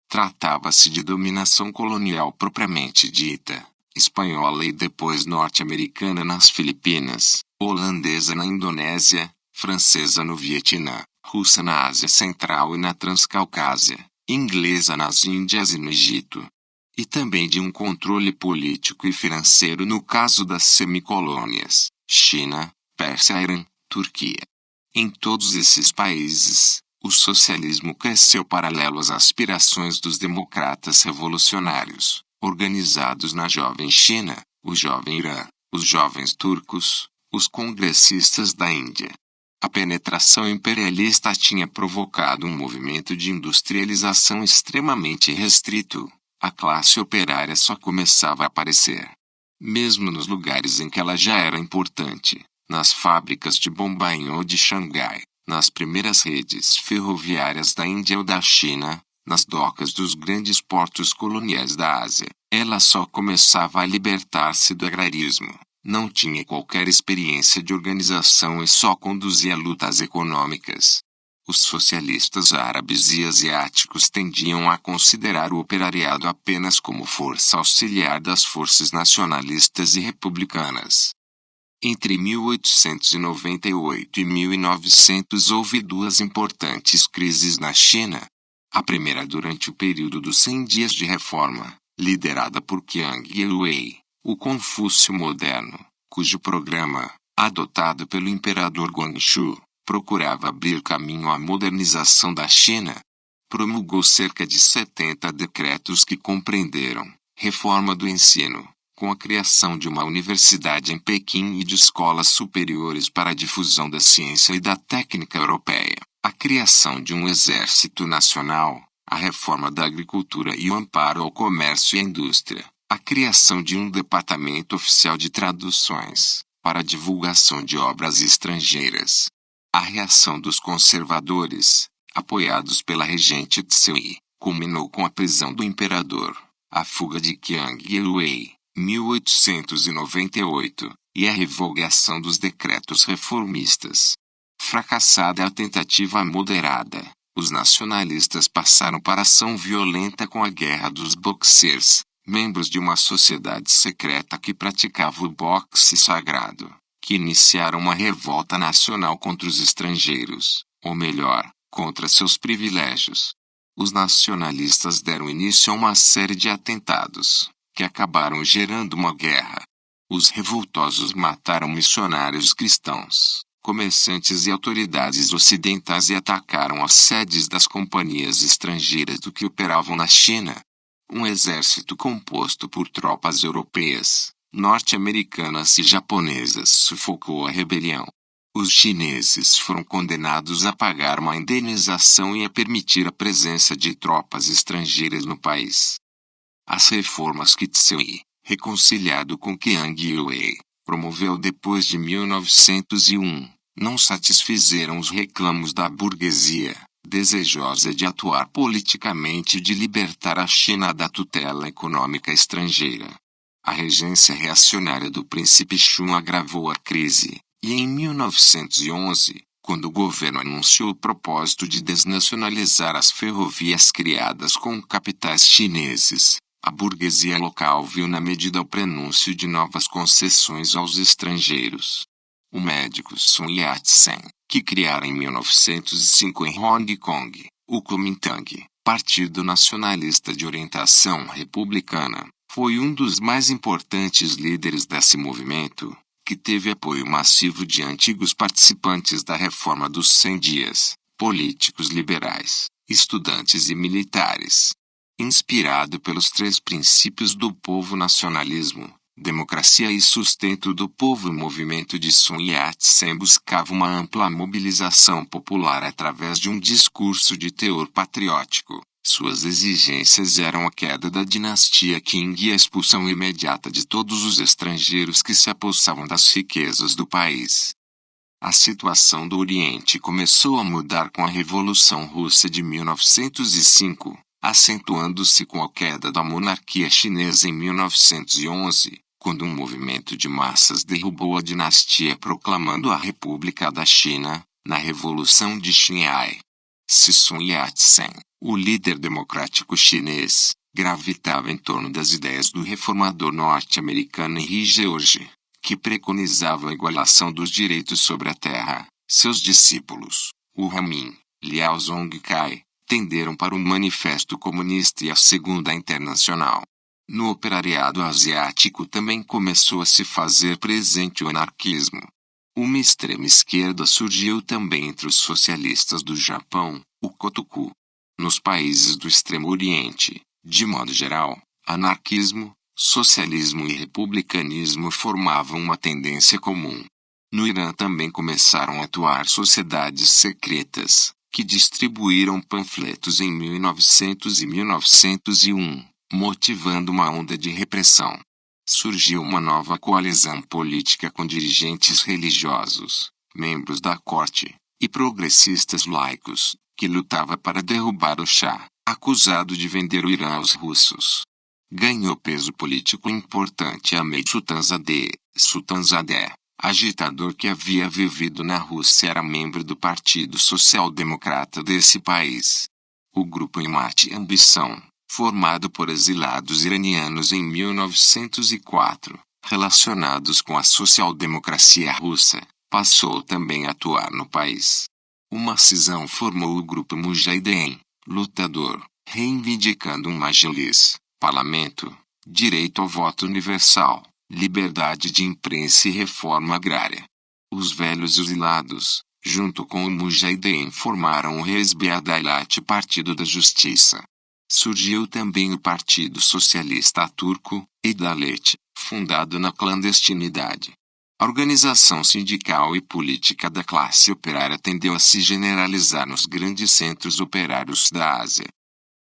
Tratava-se de dominação colonial propriamente dita, espanhola e depois norte-americana nas Filipinas, holandesa na Indonésia, francesa no Vietnã, russa na Ásia Central e na Transcaucásia, inglesa nas Índias e no Egito. E também de um controle político e financeiro no caso das semicolônias, China, Pérsia, Irã, Turquia. Em todos esses países, o socialismo cresceu paralelo às aspirações dos democratas revolucionários, organizados na Jovem China, o Jovem Irã, os Jovens Turcos, os congressistas da Índia. A penetração imperialista tinha provocado um movimento de industrialização extremamente restrito. A classe operária só começava a aparecer. Mesmo nos lugares em que ela já era importante, nas fábricas de Bombay ou de Xangai, nas primeiras redes ferroviárias da Índia ou da China, nas docas dos grandes portos coloniais da Ásia, ela só começava a libertar-se do agrarismo. Não tinha qualquer experiência de organização e só conduzia lutas econômicas. Os socialistas árabes e asiáticos tendiam a considerar o operariado apenas como força auxiliar das forças nacionalistas e republicanas. Entre 1898 e 1900 houve duas importantes crises na China. A primeira durante o período dos 100 dias de reforma, liderada por Qiang Yewei, o Confúcio moderno, cujo programa, adotado pelo imperador Guangxu, procurava abrir caminho à modernização da China. Promulgou cerca de 70 decretos que compreenderam reforma do ensino, com a criação de uma universidade em Pequim e de escolas superiores para a difusão da ciência e da técnica europeia, a criação de um exército nacional, a reforma da agricultura e o amparo ao comércio e à indústria, a criação de um departamento oficial de traduções, para a divulgação de obras estrangeiras. A reação dos conservadores, apoiados pela regente Tsui, culminou com a prisão do imperador, a fuga de Qiang Yewei, 1898, e a revogação dos decretos reformistas. Fracassada a tentativa moderada, os nacionalistas passaram para ação violenta com a Guerra dos Boxers, membros de uma sociedade secreta que praticava o boxe sagrado, que iniciaram uma revolta nacional contra os estrangeiros, ou melhor, contra seus privilégios. Os nacionalistas deram início a uma série de atentados, que acabaram gerando uma guerra. Os revoltosos mataram missionários cristãos, comerciantes e autoridades ocidentais e atacaram as sedes das companhias estrangeiras do que operavam na China. Um exército composto por tropas europeias, norte-americanas e japonesas sufocou a rebelião. Os chineses foram condenados a pagar uma indenização e a permitir a presença de tropas estrangeiras no país. As reformas que Tsui, reconciliado com Qiang Yewei, promoveu depois de 1901, não satisfizeram os reclamos da burguesia, desejosa de atuar politicamente e de libertar a China da tutela econômica estrangeira. A regência reacionária do príncipe Shun agravou a crise, e em 1911, quando o governo anunciou o propósito de desnacionalizar as ferrovias criadas com capitais chineses, a burguesia local viu na medida o prenúncio de novas concessões aos estrangeiros. O médico Sun Yat-sen, que criara em 1905 em Hong Kong, o Kuomintang, Partido Nacionalista de Orientação Republicana, foi um dos mais importantes líderes desse movimento, que teve apoio massivo de antigos participantes da Reforma dos 100 Dias, políticos liberais, estudantes e militares. Inspirado pelos três princípios do povo: nacionalismo, democracia e sustento do povo, o movimento de Sun Yat-sen buscava uma ampla mobilização popular através de um discurso de teor patriótico. Suas exigências eram a queda da dinastia Qing e a expulsão imediata de todos os estrangeiros que se apossavam das riquezas do país. A situação do Oriente começou a mudar com a Revolução Russa de 1905, acentuando-se com a queda da monarquia chinesa em 1911, quando um movimento de massas derrubou a dinastia proclamando a República da China, na Revolução de Xinhai. Se Sun Yat-sen, o líder democrático chinês, gravitava em torno das ideias do reformador norte-americano Henry George, que preconizava a igualação dos direitos sobre a terra, seus discípulos, Wu Hanmin, Liao Zongkai, tenderam para o Manifesto Comunista e a Segunda Internacional. No operariado asiático também começou a se fazer presente o anarquismo. Uma extrema esquerda surgiu também entre os socialistas do Japão, o Kotoku. Nos países do Extremo Oriente, de modo geral, anarquismo, socialismo e republicanismo formavam uma tendência comum. No Irã também começaram a atuar sociedades secretas, que distribuíram panfletos em 1900 e 1901, motivando uma onda de repressão. Surgiu uma nova coalizão política com dirigentes religiosos, membros da corte, e progressistas laicos, que lutava para derrubar o Shah, acusado de vender o Irã aos russos. Ganhou peso político importante Ahmed Sultanzadeh, agitador que havia vivido na Rússia, era membro do Partido Social Democrata desse país. O grupo Imate Ambição, formado por exilados iranianos em 1904, relacionados com a social-democracia russa, passou também a atuar no país. Uma cisão formou o grupo Mujahideen, lutador, reivindicando um majlis, parlamento, direito ao voto universal, liberdade de imprensa e reforma agrária. Os velhos exilados, junto com o Mujahideen, formaram o Hezb Adalat, Partido da Justiça. Surgiu também o Partido Socialista Turco, Adalet, fundado na clandestinidade. A organização sindical e política da classe operária tendeu a se generalizar nos grandes centros operários da Ásia.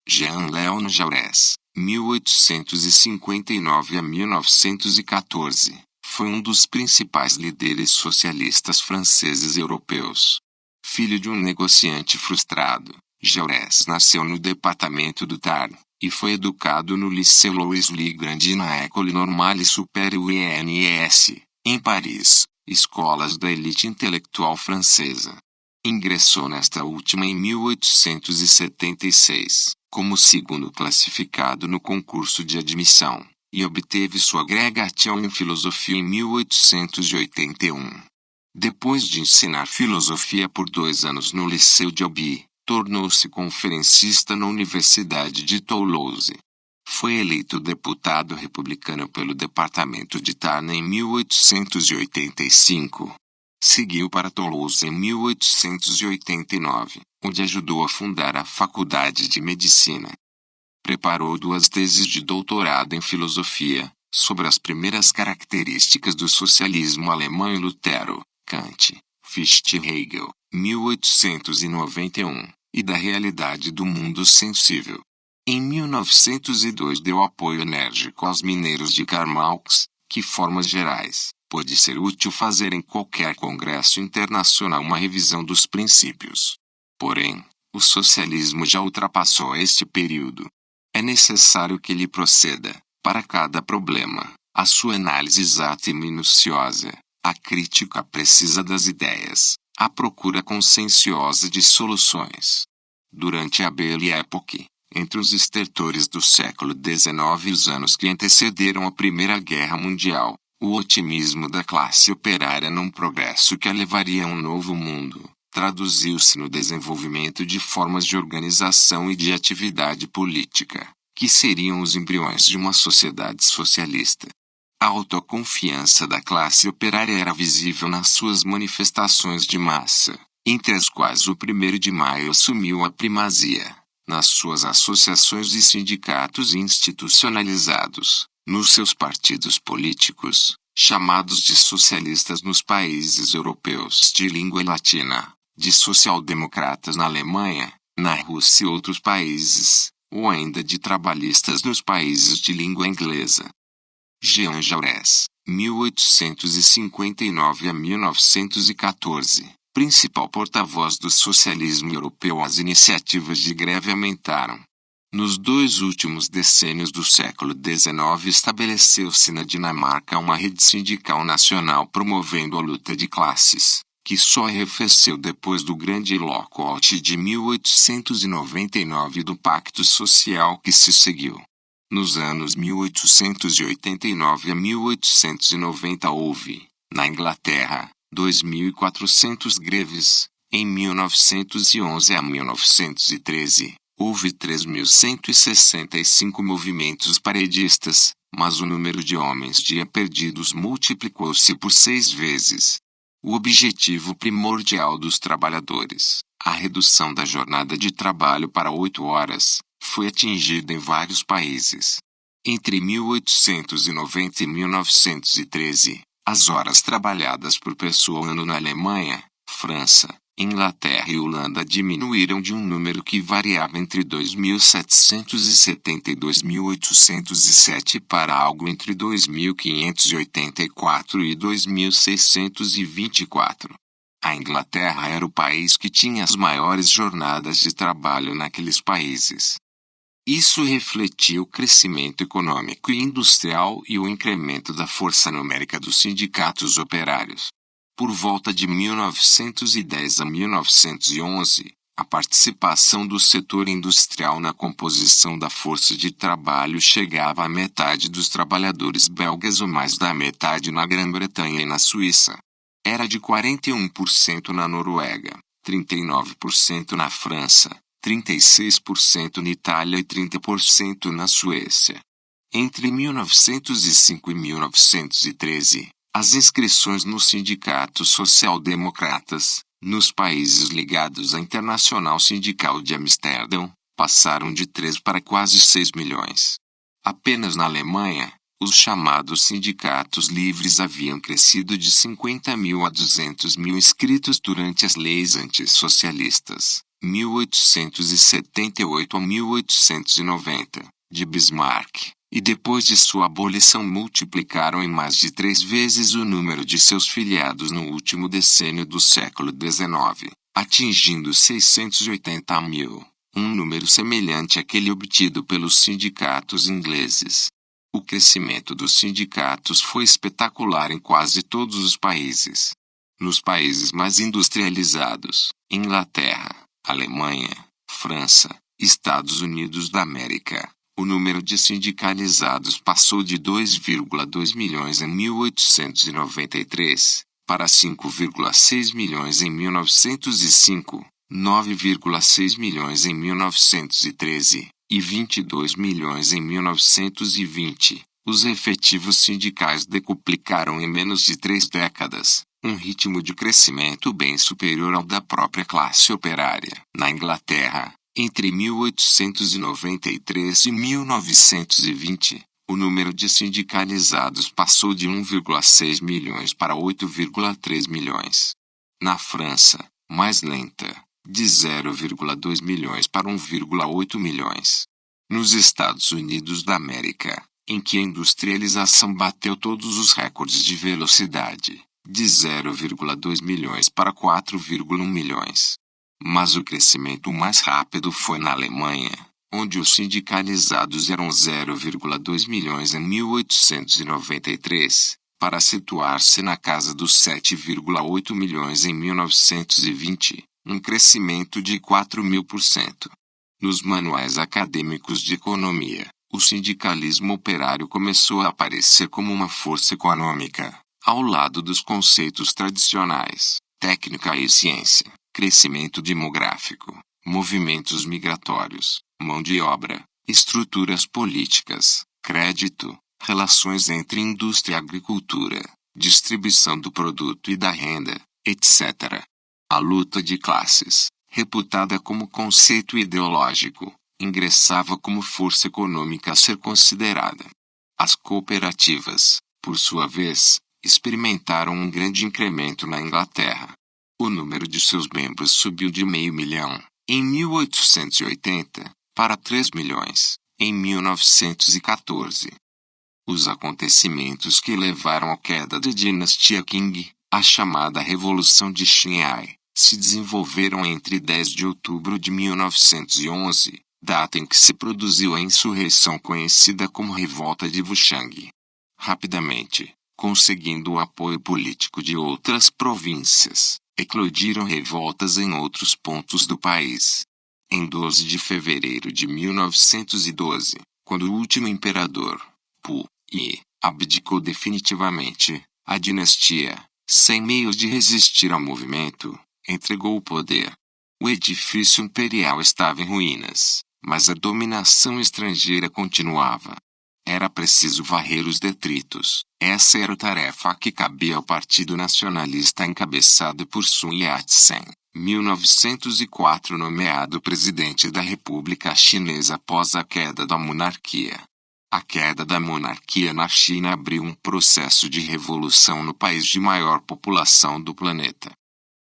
Jean-Léon Jaurès, 1859 a 1914, foi um dos principais líderes socialistas franceses e europeus. Filho de um negociante frustrado, Jaurès nasceu no departamento do Tarn, e foi educado no Liceu Louis Le Grand e na École Normale Supérieure ENS, em Paris, escolas da elite intelectual francesa. Ingressou nesta última em 1876, como segundo classificado no concurso de admissão, e obteve sua Gregation em filosofia em 1881. Depois de ensinar filosofia por 2 anos no Liceu de Albi, tornou-se conferencista na Universidade de Toulouse. Foi eleito deputado republicano pelo departamento de Tarn em 1885. Seguiu para Toulouse em 1889, onde ajudou a fundar a Faculdade de Medicina. Preparou 2 teses de doutorado em filosofia, sobre as primeiras características do socialismo alemão e Lutero, Kant, Fichte e Hegel, 1891, e da realidade do mundo sensível. Em 1902 deu apoio enérgico aos mineiros de Karl Marx, que formas gerais, pode ser útil fazer em qualquer congresso internacional uma revisão dos princípios. Porém, o socialismo já ultrapassou este período. É necessário que ele proceda, para cada problema, a sua análise exata e minuciosa, a crítica precisa das ideias, a procura conscienciosa de soluções. Durante a Belle Époque, entre os estertores do século XIX e os anos que antecederam a Primeira Guerra Mundial, o otimismo da classe operária num progresso que a levaria a um novo mundo, traduziu-se no desenvolvimento de formas de organização e de atividade política, que seriam os embriões de uma sociedade socialista. A autoconfiança da classe operária era visível nas suas manifestações de massa, entre as quais o 1º de Maio assumiu a primazia, nas suas associações e sindicatos institucionalizados, nos seus partidos políticos, chamados de socialistas nos países europeus de língua latina, de social-democratas na Alemanha, na Rússia e outros países, ou ainda de trabalhistas nos países de língua inglesa. Jean Jaurès, 1859 a 1914, principal porta-voz do socialismo europeu. As iniciativas de greve aumentaram. Nos 2 últimos decênios do século XIX estabeleceu-se na Dinamarca uma rede sindical nacional promovendo a luta de classes, que só arrefeceu depois do grande lockout de 1899 e do pacto social que se seguiu. Nos anos 1889 a 1890 houve, na Inglaterra, 2.400 greves. Em 1911 a 1913, Houve 3.165 movimentos paredistas, mas o número de homens dia perdidos multiplicou-se por 6 vezes. O objetivo primordial dos trabalhadores, a redução da jornada de trabalho para 8 horas, foi atingido em vários países. Entre 1890 e 1913, as horas trabalhadas por pessoa ano na Alemanha, França, Inglaterra e Holanda diminuíram de um número que variava entre 2.770 e 2.807 para algo entre 2.584 e 2.624. A Inglaterra era o país que tinha as maiores jornadas de trabalho naqueles países. Isso refletia o crescimento econômico e industrial e o incremento da força numérica dos sindicatos operários. Por volta de 1910 a 1911, a participação do setor industrial na composição da força de trabalho chegava à metade dos trabalhadores belgas ou mais da metade na Grã-Bretanha e na Suíça. Era de 41% na Noruega, 39% na França, 36% na Itália e 30% na Suécia. Entre 1905 e 1913, as inscrições nos sindicatos social-democratas, nos países ligados à Internacional Sindical de Amsterdão, passaram de 3 para quase 6 milhões. Apenas na Alemanha, os chamados sindicatos livres haviam crescido de 50 mil a 200 mil inscritos durante as leis antissocialistas, 1878 a 1890, de Bismarck. E depois de sua abolição multiplicaram em mais de 3 vezes o número de seus filiados no último decênio do século XIX, atingindo 680 mil, um número semelhante àquele obtido pelos sindicatos ingleses. O crescimento dos sindicatos foi espetacular em quase todos os países. Nos países mais industrializados, Inglaterra, Alemanha, França, Estados Unidos da América, o número de sindicalizados passou de 2,2 milhões em 1893, para 5,6 milhões em 1905, 9,6 milhões em 1913 e 22 milhões em 1920. Os efetivos sindicais decuplicaram em menos de 3 décadas, um ritmo de crescimento bem superior ao da própria classe operária. Na Inglaterra, entre 1893 e 1920, o número de sindicalizados passou de 1,6 milhões para 8,3 milhões. Na França, mais lenta, de 0,2 milhões para 1,8 milhões. Nos Estados Unidos da América, em que a industrialização bateu todos os recordes de velocidade, de 0,2 milhões para 4,1 milhões. Mas o crescimento mais rápido foi na Alemanha, onde os sindicalizados eram 0,2 milhões em 1893, para situar-se na casa dos 7,8 milhões em 1920, um crescimento de 4.000%. Nos manuais acadêmicos de economia, o sindicalismo operário começou a aparecer como uma força econômica, ao lado dos conceitos tradicionais, técnica e ciência, crescimento demográfico, movimentos migratórios, mão de obra, estruturas políticas, crédito, relações entre indústria e agricultura, distribuição do produto e da renda, etc. A luta de classes, reputada como conceito ideológico, ingressava como força econômica a ser considerada. As cooperativas, por sua vez, experimentaram um grande incremento na Inglaterra. O número de seus membros subiu de 500 mil, em 1880, para 3 milhões, em 1914. Os acontecimentos que levaram à queda da dinastia Qing, a chamada Revolução de Xinhai, se desenvolveram entre 10 de outubro de 1911, data em que se produziu a insurreição conhecida como Revolta de Wuchang. Rapidamente, conseguindo o apoio político de outras províncias, eclodiram revoltas em outros pontos do país. Em 12 de fevereiro de 1912, quando o último imperador, Pu Yi, abdicou definitivamente, a dinastia, sem meios de resistir ao movimento, entregou o poder. O edifício imperial estava em ruínas, mas a dominação estrangeira continuava. Era preciso varrer os detritos. Essa era a tarefa que cabia ao Partido Nacionalista encabeçado por Sun Yat-sen, 1904 nomeado presidente da República Chinesa após a queda da monarquia. A queda da monarquia na China abriu um processo de revolução no país de maior população do planeta.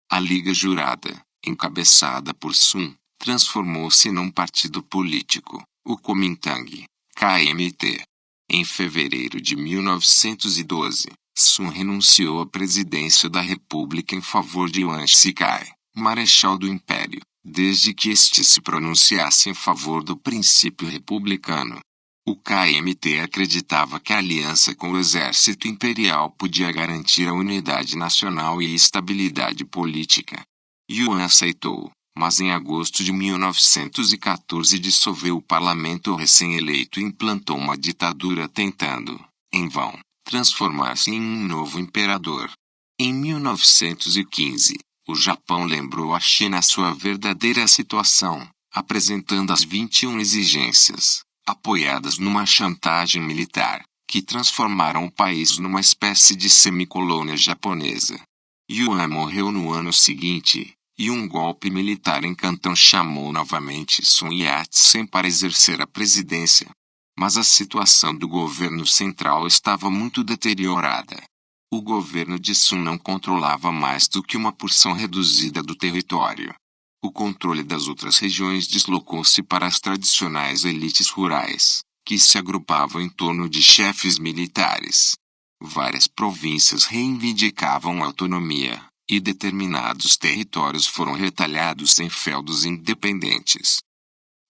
A Liga Jurada, encabeçada por Sun, transformou-se num partido político, o Kuomintang, KMT. Em fevereiro de 1912, Sun renunciou à presidência da República em favor de Yuan Shikai, marechal do Império, desde que este se pronunciasse em favor do princípio republicano. O KMT acreditava que a aliança com o exército imperial podia garantir a unidade nacional e estabilidade política. Yuan aceitou, mas em agosto de 1914 dissolveu o parlamento recém-eleito e implantou uma ditadura tentando, em vão, transformar-se em um novo imperador. Em 1915, o Japão lembrou à China sua verdadeira situação, apresentando as 21 exigências, apoiadas numa chantagem militar, que transformaram o país numa espécie de semicolônia japonesa. Yuan morreu no ano seguinte, e um golpe militar em Cantão chamou novamente Sun Yat-sen para exercer a presidência. Mas a situação do governo central estava muito deteriorada. O governo de Sun não controlava mais do que uma porção reduzida do território. O controle das outras regiões deslocou-se para as tradicionais elites rurais, que se agrupavam em torno de chefes militares. Várias províncias reivindicavam autonomia, e determinados territórios foram retalhados em feudos independentes.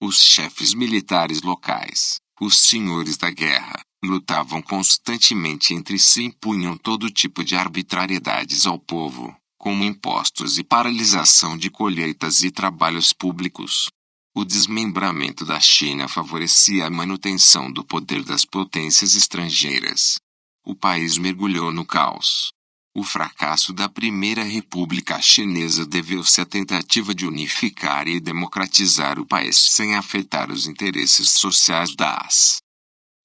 Os chefes militares locais, os senhores da guerra, lutavam constantemente entre si e impunham todo tipo de arbitrariedades ao povo, como impostos e paralisação de colheitas e trabalhos públicos. O desmembramento da China favorecia a manutenção do poder das potências estrangeiras. O país mergulhou no caos. O fracasso da Primeira República Chinesa deveu-se à tentativa de unificar e democratizar o país sem afetar os interesses sociais das.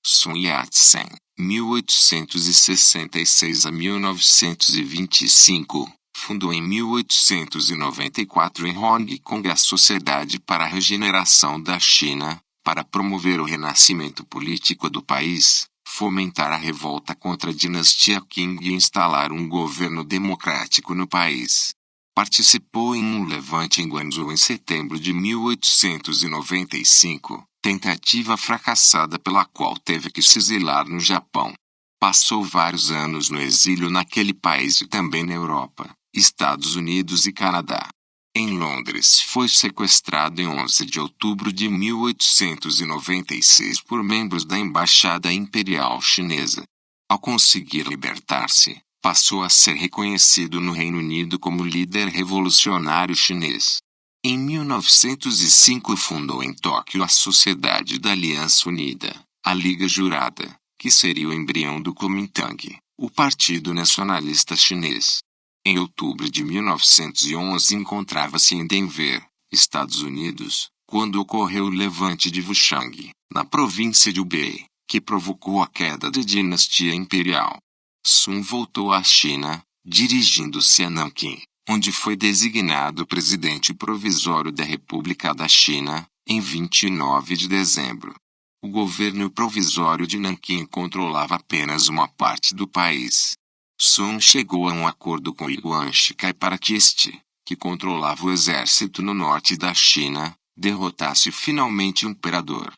Sun Yat-sen, 1866 a 1925, fundou em 1894 em Hong Kong a Sociedade para a Regeneração da China, para promover o renascimento político do país, fomentar a revolta contra a dinastia Qing e instalar um governo democrático no país. Participou em um levante em Guangzhou em setembro de 1895, tentativa fracassada pela qual teve que se exilar no Japão. Passou vários anos no exílio naquele país e também na Europa, Estados Unidos e Canadá. Em Londres foi sequestrado em 11 de outubro de 1896 por membros da Embaixada Imperial Chinesa. Ao conseguir libertar-se, passou a ser reconhecido no Reino Unido como líder revolucionário chinês. Em 1905 fundou em Tóquio a Sociedade da Aliança Unida, a Liga Jurada, que seria o embrião do Kuomintang, o Partido Nacionalista Chinês. Em outubro de 1911 encontrava-se em Denver, Estados Unidos, quando ocorreu o levante de Wuchang, na província de Hubei, que provocou a queda da dinastia imperial. Sun voltou à China, dirigindo-se a Nanquim, onde foi designado presidente provisório da República da China, em 29 de dezembro. O governo provisório de Nanquim controlava apenas uma parte do país. Sun chegou a um acordo com Yuan Shikai para que este, que controlava o exército no norte da China, derrotasse finalmente o imperador.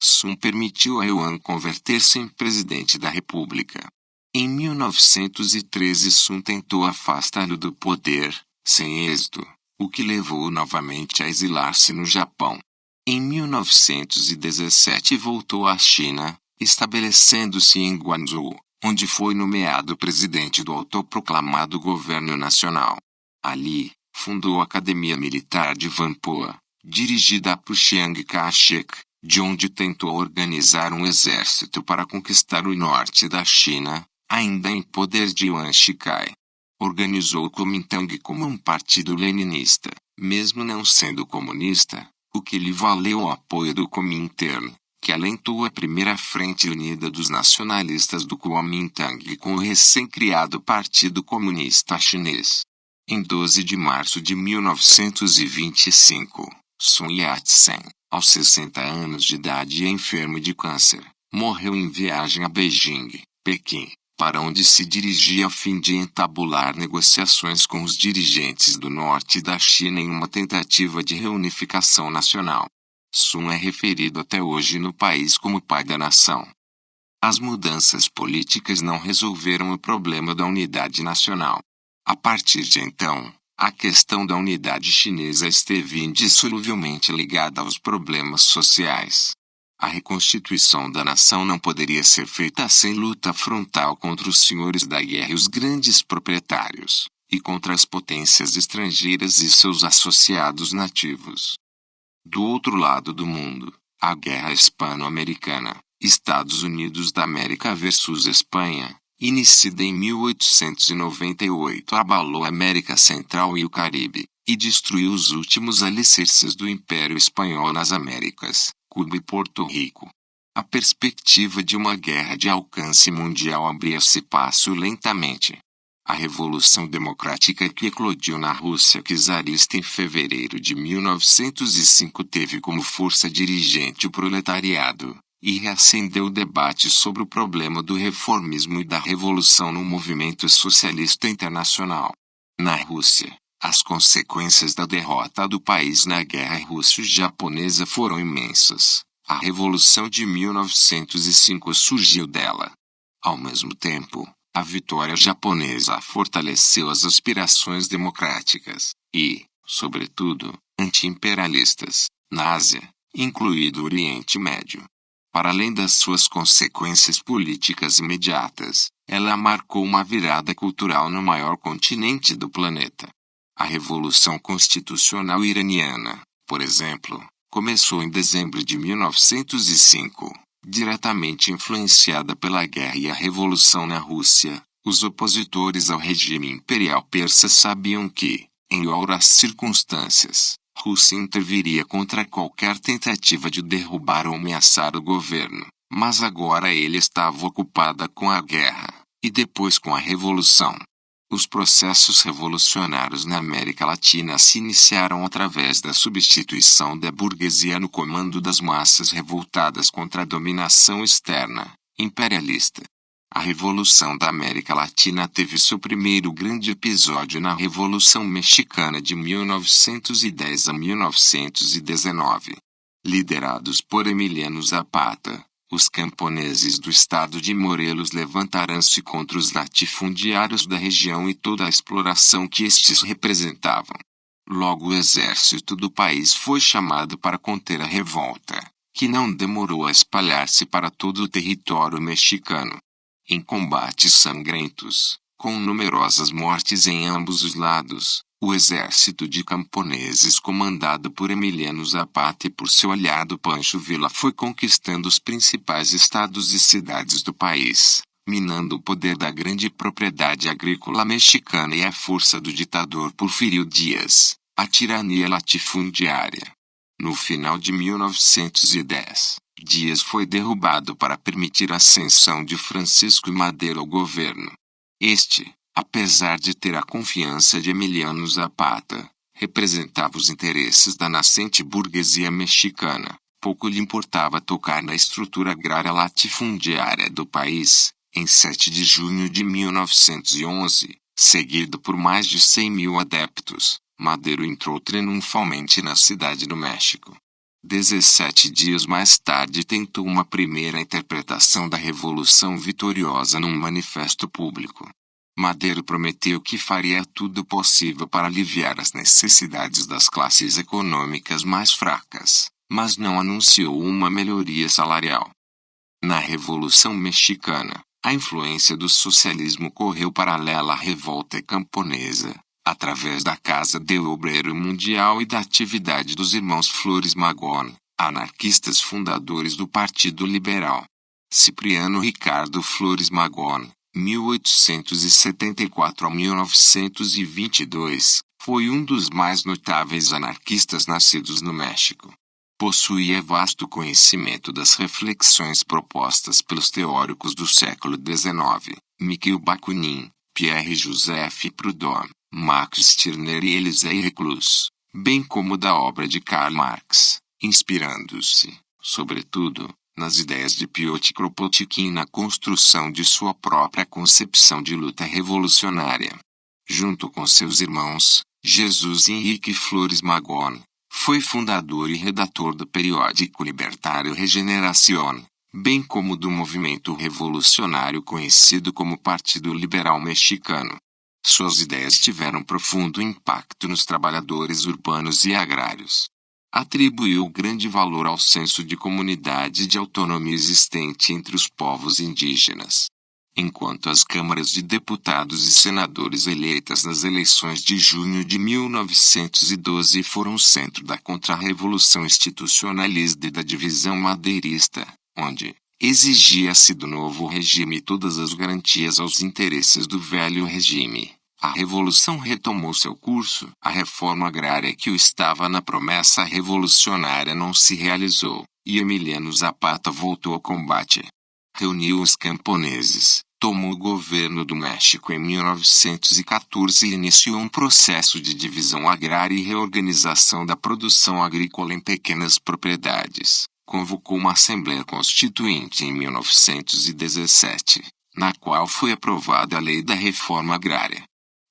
Sun permitiu a Yuan converter-se em presidente da República. Em 1913 Sun tentou afastá-lo do poder, sem êxito, o que levou novamente a exilar-se no Japão. Em 1917 voltou à China, estabelecendo-se em Guangzhou, onde foi nomeado presidente do autoproclamado Governo Nacional. Ali, fundou a Academia Militar de Vanpua, dirigida por Chiang Kai-shek, de onde tentou organizar um exército para conquistar o norte da China, ainda em poder de Yuan Shikai. Organizou o Kuomintang como um partido leninista, mesmo não sendo comunista, o que lhe valeu o apoio do Comintern, que alentou a primeira Frente Unida dos Nacionalistas do Kuomintang com o recém-criado Partido Comunista Chinês. Em 12 de março de 1925, Sun Yat-sen, aos 60 anos de idade e enfermo de câncer, morreu em viagem a Beijing, Pequim, para onde se dirigia a fim de entabular negociações com os dirigentes do norte da China em uma tentativa de reunificação nacional. Sun é referido até hoje no país como pai da nação. As mudanças políticas não resolveram o problema da unidade nacional. A partir de então, a questão da unidade chinesa esteve indissoluvelmente ligada aos problemas sociais. A reconstituição da nação não poderia ser feita sem luta frontal contra os senhores da guerra e os grandes proprietários, e contra as potências estrangeiras e seus associados nativos. Do outro lado do mundo, a Guerra Hispano-Americana, Estados Unidos da América versus Espanha, iniciada em 1898, abalou a América Central e o Caribe, e destruiu os últimos alicerces do Império Espanhol nas Américas, Cuba e Porto Rico. A perspectiva de uma guerra de alcance mundial abria-se passo lentamente. A Revolução Democrática que eclodiu na Rússia czarista em fevereiro de 1905 teve como força dirigente o proletariado, e reacendeu o debate sobre o problema do reformismo e da revolução no movimento socialista internacional. Na Rússia, as consequências da derrota do país na Guerra Russo-Japonesa foram imensas. A Revolução de 1905 surgiu dela. Ao mesmo tempo, a vitória japonesa fortaleceu as aspirações democráticas e, sobretudo, anti-imperialistas, na Ásia, incluído o Oriente Médio. Para além das suas consequências políticas imediatas, ela marcou uma virada cultural no maior continente do planeta. A Revolução Constitucional Iraniana, por exemplo, começou em dezembro de 1905, diretamente influenciada pela guerra e a revolução na Rússia. Os opositores ao regime imperial persa sabiam que, em outras circunstâncias, Rússia interviria contra qualquer tentativa de derrubar ou ameaçar o governo, mas agora ele estava ocupada com a guerra, e depois com a revolução. Os processos revolucionários na América Latina se iniciaram através da substituição da burguesia no comando das massas revoltadas contra a dominação externa, imperialista. A Revolução da América Latina teve seu primeiro grande episódio na Revolução Mexicana de 1910 a 1919. Liderados por Emiliano Zapata, os camponeses do estado de Morelos levantaram-se contra os latifundiários da região e toda a exploração que estes representavam. Logo o exército do país foi chamado para conter a revolta, que não demorou a espalhar-se para todo o território mexicano. Em combates sangrentos, com numerosas mortes em ambos os lados, o exército de camponeses comandado por Emiliano Zapata e por seu aliado Pancho Villa foi conquistando os principais estados e cidades do país, minando o poder da grande propriedade agrícola mexicana e a força do ditador Porfirio Díaz, a tirania latifundiária. No final de 1910, Díaz foi derrubado para permitir a ascensão de Francisco Madero ao governo. Este, apesar de ter a confiança de Emiliano Zapata, representava os interesses da nascente burguesia mexicana. Pouco lhe importava tocar na estrutura agrária latifundiária do país. Em 7 de junho de 1911, seguido por mais de 100.000 adeptos, Madero entrou triunfalmente na cidade do México. 17 dias mais tarde tentou uma primeira interpretação da Revolução Vitoriosa num manifesto público. Madero prometeu que faria tudo possível para aliviar as necessidades das classes econômicas mais fracas, mas não anunciou uma melhoria salarial. Na Revolução Mexicana, a influência do socialismo correu paralela à revolta camponesa, através da Casa do Obreiro Mundial e da atividade dos irmãos Flores Magón, anarquistas fundadores do Partido Liberal. Cipriano Ricardo Flores Magón, 1874 a 1922, Foi um dos mais notáveis anarquistas nascidos no México. Possuía vasto conhecimento das reflexões propostas pelos teóricos do século XIX, Mikhail Bakunin, Pierre-Joseph Proudhon, Max Stirner e Élisée Reclus, bem como da obra de Karl Marx, inspirando-se, sobretudo, nas ideias de Piotr Kropotkin na construção de sua própria concepção de luta revolucionária. Junto com seus irmãos, Jesus Henrique Flores Magón, foi fundador e redator do periódico libertário Regeneración, bem como do movimento revolucionário conhecido como Partido Liberal Mexicano. Suas ideias tiveram profundo impacto nos trabalhadores urbanos e agrários. Atribuiu grande valor ao senso de comunidade e de autonomia existente entre os povos indígenas. Enquanto as câmaras de deputados e senadores eleitas nas eleições de junho de 1912 foram o centro da contra-revolução institucionalista e da divisão madeirista, onde exigia-se do novo regime todas as garantias aos interesses do velho regime, a revolução retomou seu curso. A reforma agrária que estava na promessa revolucionária não se realizou, e Emiliano Zapata voltou ao combate. Reuniu os camponeses, tomou o governo do México em 1914 e iniciou um processo de divisão agrária e reorganização da produção agrícola em pequenas propriedades. Convocou uma Assembleia Constituinte em 1917, na qual foi aprovada a Lei da Reforma Agrária.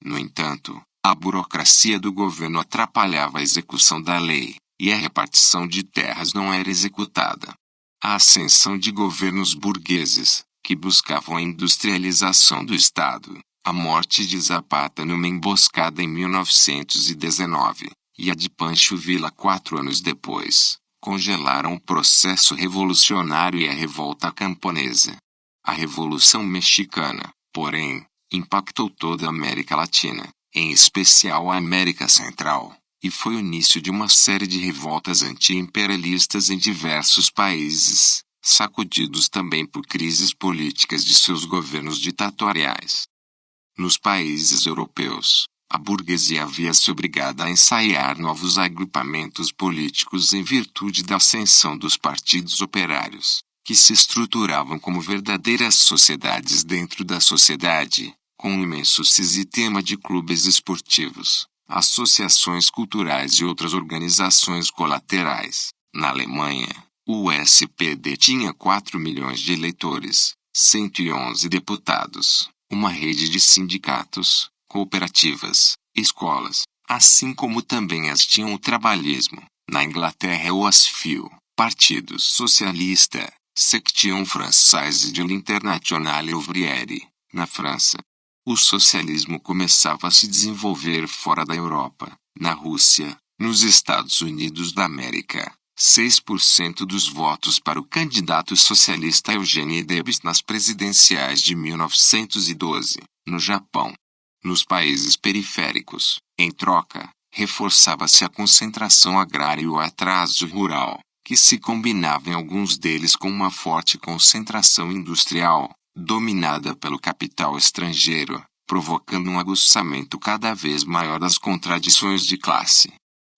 No entanto, a burocracia do governo atrapalhava a execução da lei, e a repartição de terras não era executada. A ascensão de governos burgueses, que buscavam a industrialização do Estado, a morte de Zapata numa emboscada em 1919, e a de Pancho Villa 4 anos depois, congelaram o processo revolucionário e a revolta camponesa. A Revolução Mexicana, porém, impactou toda a América Latina, em especial a América Central, e foi o início de uma série de revoltas anti-imperialistas em diversos países, sacudidos também por crises políticas de seus governos ditatoriais. Nos países europeus, a burguesia havia-se obrigada a ensaiar novos agrupamentos políticos em virtude da ascensão dos partidos operários, que se estruturavam como verdadeiras sociedades dentro da sociedade, com um imenso sistema de clubes esportivos, associações culturais e outras organizações colaterais. Na Alemanha, o SPD tinha 4 milhões de eleitores, 111 deputados, uma rede de sindicatos, cooperativas, escolas, assim como também as tinham o trabalhismo. Na Inglaterra, o ASFIO, Partido Socialista, Section Française de l'Internationale Ouvrière. Na França, o socialismo começava a se desenvolver fora da Europa. Na Rússia, nos Estados Unidos da América, 6% dos votos para o candidato socialista Eugène Debs nas presidenciais de 1912. No Japão, nos países periféricos, em troca, reforçava-se a concentração agrária e o atraso rural, que se combinava em alguns deles com uma forte concentração industrial, dominada pelo capital estrangeiro, provocando um aguçamento cada vez maior das contradições de classe.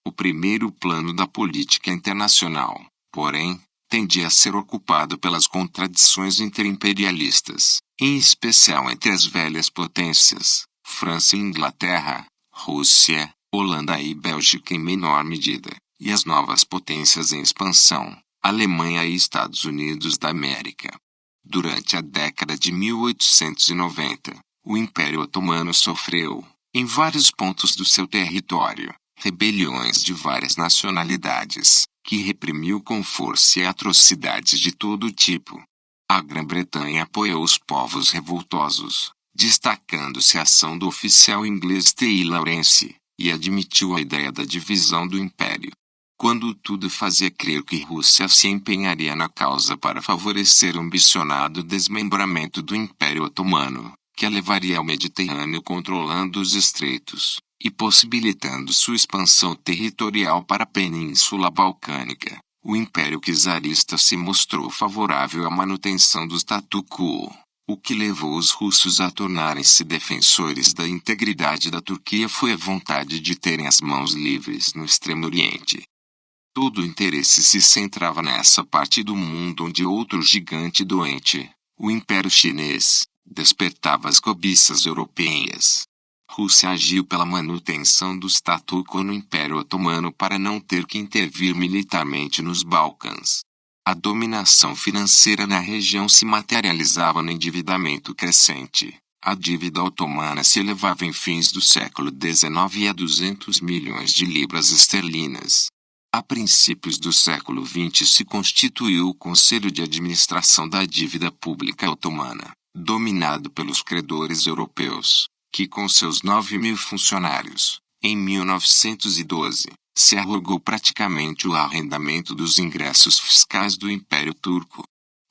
O primeiro plano da política internacional, porém, tendia a ser ocupado pelas contradições interimperialistas, em especial entre as velhas potências, França e Inglaterra, Rússia, Holanda e Bélgica em menor medida, e as novas potências em expansão, Alemanha e Estados Unidos da América. Durante a década de 1890, o Império Otomano sofreu, em vários pontos do seu território, rebeliões de várias nacionalidades, que reprimiu com força e atrocidades de todo tipo. A Grã-Bretanha apoiou os povos revoltosos, destacando-se a ação do oficial inglês T. Lawrence, e admitiu a ideia da divisão do Império. Quando tudo fazia crer que Rússia se empenharia na causa para favorecer o ambicionado desmembramento do Império Otomano, que a levaria ao Mediterrâneo controlando os estreitos, e possibilitando sua expansão territorial para a Península Balcânica, o Império Czarista se mostrou favorável à manutenção do statu quo. O que levou os russos a tornarem-se defensores da integridade da Turquia foi a vontade de terem as mãos livres no Extremo Oriente. Todo o interesse se centrava nessa parte do mundo onde outro gigante doente, o Império Chinês, despertava as cobiças europeias. Rússia agiu pela manutenção do status quo no Império Otomano para não ter que intervir militarmente nos Balcãs. A dominação financeira na região se materializava no endividamento crescente. A dívida otomana se elevava em fins do século XIX a 200 milhões de libras esterlinas. A princípios do século XX se constituiu o Conselho de Administração da Dívida Pública Otomana, dominado pelos credores europeus, que com seus 9.000 funcionários, em 1912, se arrogou praticamente o arrendamento dos ingressos fiscais do Império Turco.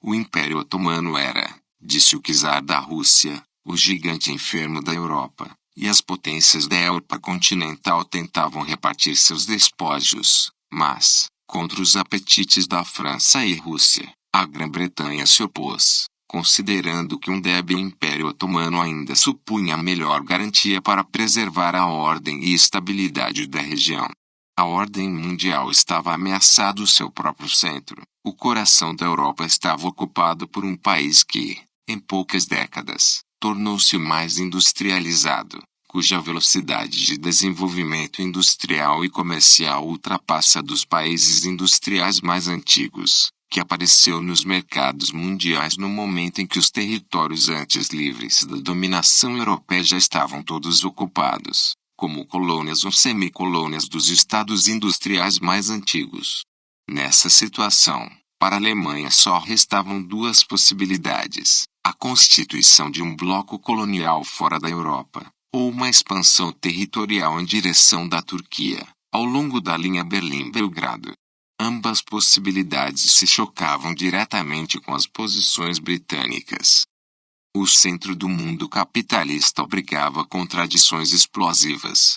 O Império Otomano era, disse o czar da Rússia, o gigante enfermo da Europa, e as potências da Europa continental tentavam repartir seus despojos. Mas, contra os apetites da França e Rússia, a Grã-Bretanha se opôs, considerando que um débil Império Otomano ainda supunha a melhor garantia para preservar a ordem e estabilidade da região. A ordem mundial estava ameaçada no seu próprio centro. O coração da Europa estava ocupado por um país que, em poucas décadas, tornou-se o mais industrializado, cuja velocidade de desenvolvimento industrial e comercial ultrapassa a dos países industriais mais antigos, que apareceu nos mercados mundiais no momento em que os territórios antes livres da dominação europeia já estavam todos ocupados, como colônias ou semicolônias dos estados industriais mais antigos. Nessa situação, para a Alemanha só restavam duas possibilidades: a constituição de um bloco colonial fora da Europa, ou uma expansão territorial em direção da Turquia, ao longo da linha Berlim-Belgrado. Ambas possibilidades se chocavam diretamente com as posições britânicas. O centro do mundo capitalista obrigava contradições explosivas.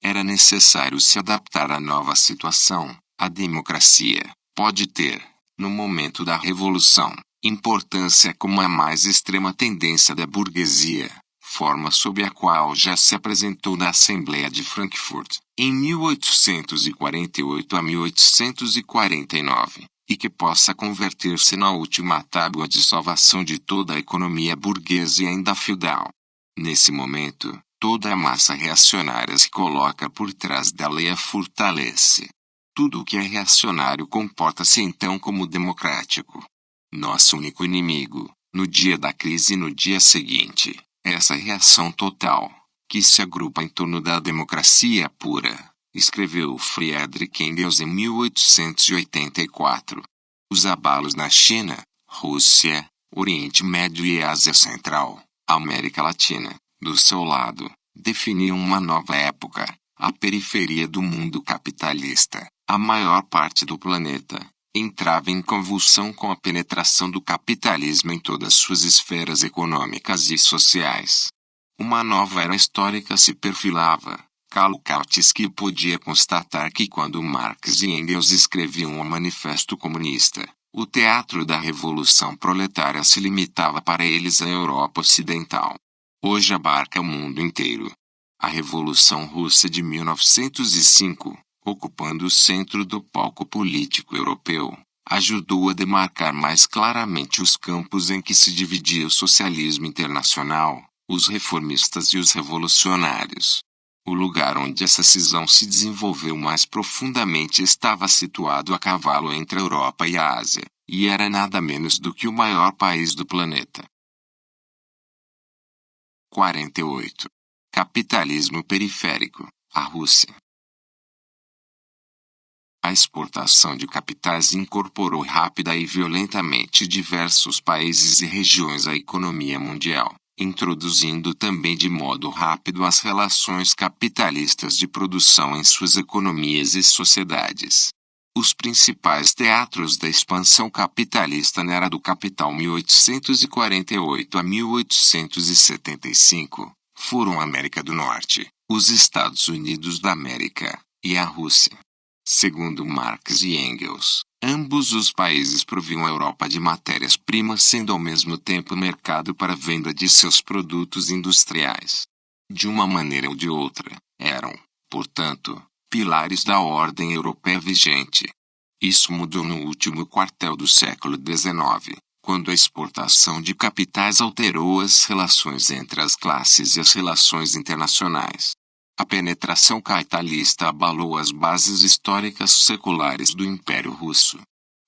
Era necessário se adaptar à nova situação. A democracia pode ter, no momento da revolução, importância como a mais extrema tendência da burguesia, forma sob a qual já se apresentou na Assembleia de Frankfurt, em 1848 a 1849, e que possa converter-se na última tábua de salvação de toda a economia burguesa e ainda feudal. Nesse momento, toda a massa reacionária se coloca por trás dela e a fortalece. Tudo o que é reacionário comporta-se então como democrático. Nosso único inimigo, no dia da crise e no dia seguinte, essa reação total, que se agrupa em torno da democracia pura, escreveu Friedrich Engels em 1884. Os abalos na China, Rússia, Oriente Médio e Ásia Central, América Latina, do seu lado, definiam uma nova época, a periferia do mundo capitalista. A maior parte do planeta entrava em convulsão com a penetração do capitalismo em todas suas esferas econômicas e sociais. Uma nova era histórica se perfilava. Karl Kautsky podia constatar que quando Marx e Engels escreviam o Manifesto Comunista, o teatro da Revolução Proletária se limitava para eles à Europa Ocidental. Hoje abarca o mundo inteiro. A Revolução Russa de 1905, ocupando o centro do palco político europeu, ajudou a demarcar mais claramente os campos em que se dividia o socialismo internacional, os reformistas e os revolucionários. O lugar onde essa cisão se desenvolveu mais profundamente estava situado a cavalo entre a Europa e a Ásia, e era nada menos do que o maior país do planeta. 48. Capitalismo periférico, a Rússia. A exportação de capitais incorporou rápida e violentamente diversos países e regiões à economia mundial, introduzindo também de modo rápido as relações capitalistas de produção em suas economias e sociedades. Os principais teatros da expansão capitalista na era do capital 1848 a 1875 foram a América do Norte, os Estados Unidos da América e a Rússia. Segundo Marx e Engels, Ambos os países proviam a Europa de matérias-primas, sendo ao mesmo tempo mercado para a venda de seus produtos industriais. De uma maneira ou de outra, eram, portanto, pilares da ordem europeia vigente. Isso mudou no último quartel do século XIX, quando a exportação de capitais alterou as relações entre as classes e as relações internacionais. A penetração capitalista abalou as bases históricas seculares do Império Russo.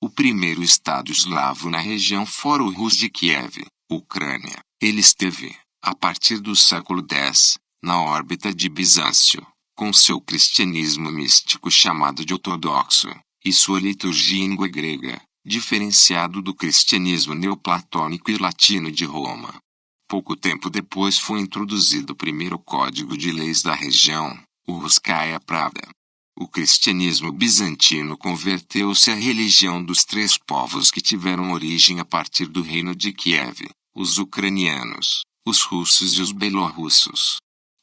O primeiro estado eslavo na região fora o Rus de Kiev, Ucrânia, ele esteve, a partir do século X, na órbita de Bizâncio, com seu cristianismo místico chamado de ortodoxo, e sua liturgia em língua grega, diferenciado do cristianismo neoplatônico e latino de Roma. Pouco tempo depois foi introduzido o primeiro código de leis da região, o Russkaya Pravda. O cristianismo bizantino converteu-se à religião dos três povos que tiveram origem a partir do reino de Kiev, os ucranianos, os russos e os belorussos.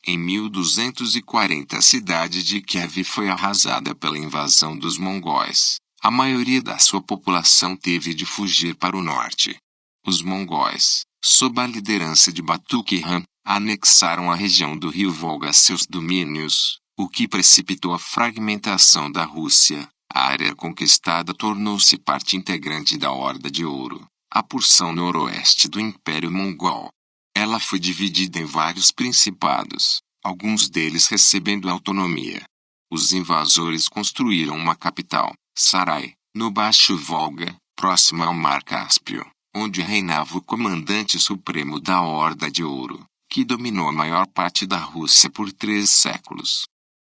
Em 1240 a cidade de Kiev foi arrasada pela invasão dos mongóis. A maioria da sua população teve de fugir para o norte. Os mongóis, sob a liderança de Batu-Khan, anexaram a região do rio Volga a seus domínios, o que precipitou a fragmentação da Rússia. A área conquistada tornou-se parte integrante da Horda de Ouro, a porção noroeste do Império Mongol. Ela foi dividida em vários principados, alguns deles recebendo autonomia. Os invasores construíram uma capital, Sarai, no Baixo Volga, próxima ao Mar Cáspio, onde reinava o comandante supremo da Horda de Ouro, que dominou a maior parte da Rússia por 3 séculos.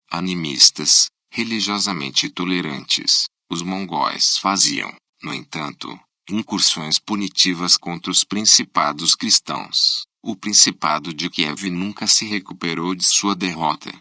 Animistas, religiosamente tolerantes, os mongóis faziam, no entanto, incursões punitivas contra os principados cristãos. O Principado de Kiev nunca se recuperou de sua derrota.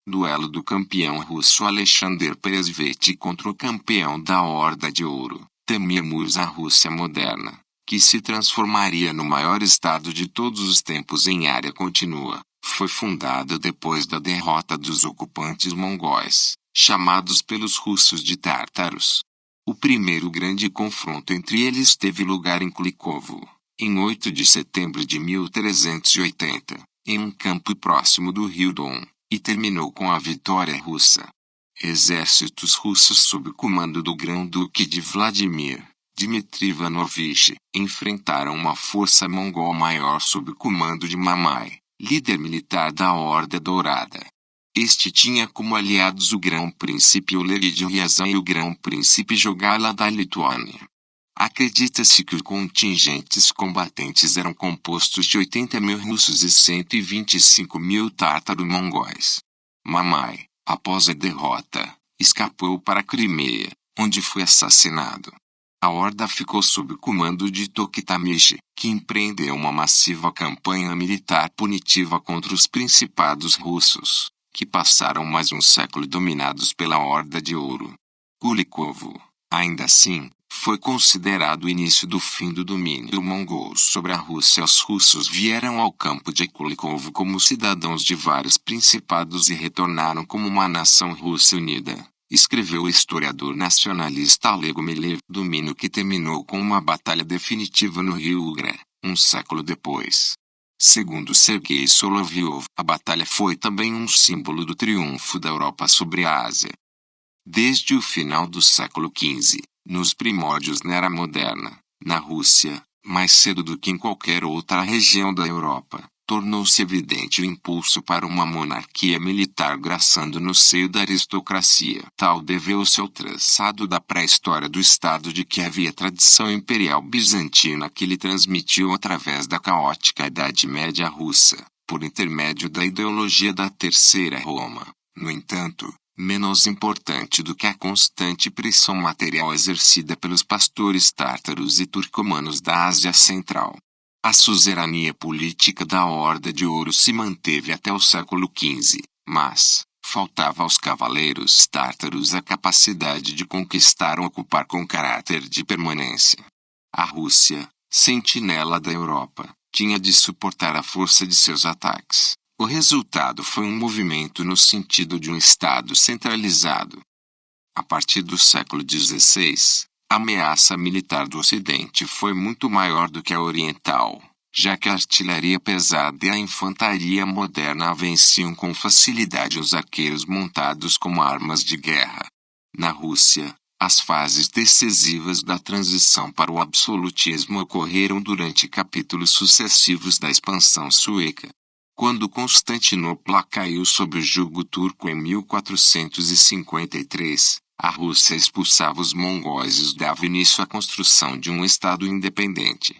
Duelo do campeão russo Alexander Peresveti contra o campeão da Horda de Ouro, Temíamos a Rússia moderna, que se transformaria no maior estado de todos os tempos em área contínua, foi fundada depois da derrota dos ocupantes mongóis, chamados pelos russos de tártaros. O primeiro grande confronto entre eles teve lugar em Kulikovo, em 8 de setembro de 1380, em um campo próximo do rio Don, e terminou com a vitória russa. Exércitos russos sob o comando do grão-duque de Vladimir, Dmitry Ivanovich, enfrentaram uma força mongol maior sob o comando de Mamai, líder militar da Horda Dourada. Este tinha como aliados o grão-príncipe Oleg de Ryazan e o grão-príncipe Jogaila da Lituânia. Acredita-se que os contingentes combatentes eram compostos de 80.000 russos e 125.000 tártaro-mongóis. Mamai, após a derrota, escapou para a Crimeia, onde foi assassinado. A horda ficou sob o comando de Tokhtamysh, que empreendeu uma massiva campanha militar punitiva contra os principados russos, que passaram mais um século dominados pela Horda de Ouro. Kulikovo, ainda assim, foi considerado o início do fim do domínio mongol sobre a Rússia. Os russos vieram ao campo de Kulikovo como cidadãos de vários principados e retornaram como uma nação russa unida, escreveu o historiador nacionalista Oleg Melev. Domínio que terminou com uma batalha definitiva no rio Ugra, um século depois. Segundo Sergei Solovyov, a batalha foi também um símbolo do triunfo da Europa sobre a Ásia. Desde o final do século XV, nos primórdios da Era Moderna, na Rússia, mais cedo do que em qualquer outra região da Europa, tornou-se evidente o impulso para uma monarquia militar graçando no seio da aristocracia. Tal deveu-se ao traçado da pré-história do Estado de Kiev e a tradição imperial bizantina que lhe transmitiu através da caótica Idade Média russa, por intermédio da ideologia da Terceira Roma. No entanto, menos importante do que a constante pressão material exercida pelos pastores tártaros e turcomanos da Ásia Central. A suzerania política da Horda de Ouro se manteve até o século XV, mas faltava aos cavaleiros tártaros a capacidade de conquistar ou ocupar com caráter de permanência. A Rússia, sentinela da Europa, tinha de suportar a força de seus ataques. O resultado foi um movimento no sentido de um Estado centralizado. A partir do século XVI, A ameaça militar do Ocidente foi muito maior do que a oriental, já que a artilharia pesada e a infantaria moderna venciam com facilidade os arqueiros montados como armas de guerra. Na Rússia, as fases decisivas da transição para o absolutismo ocorreram durante capítulos sucessivos da expansão sueca. Quando Constantinopla caiu sob o jugo turco em 1453, a Rússia expulsava os mongóis e dava início à construção de um Estado independente.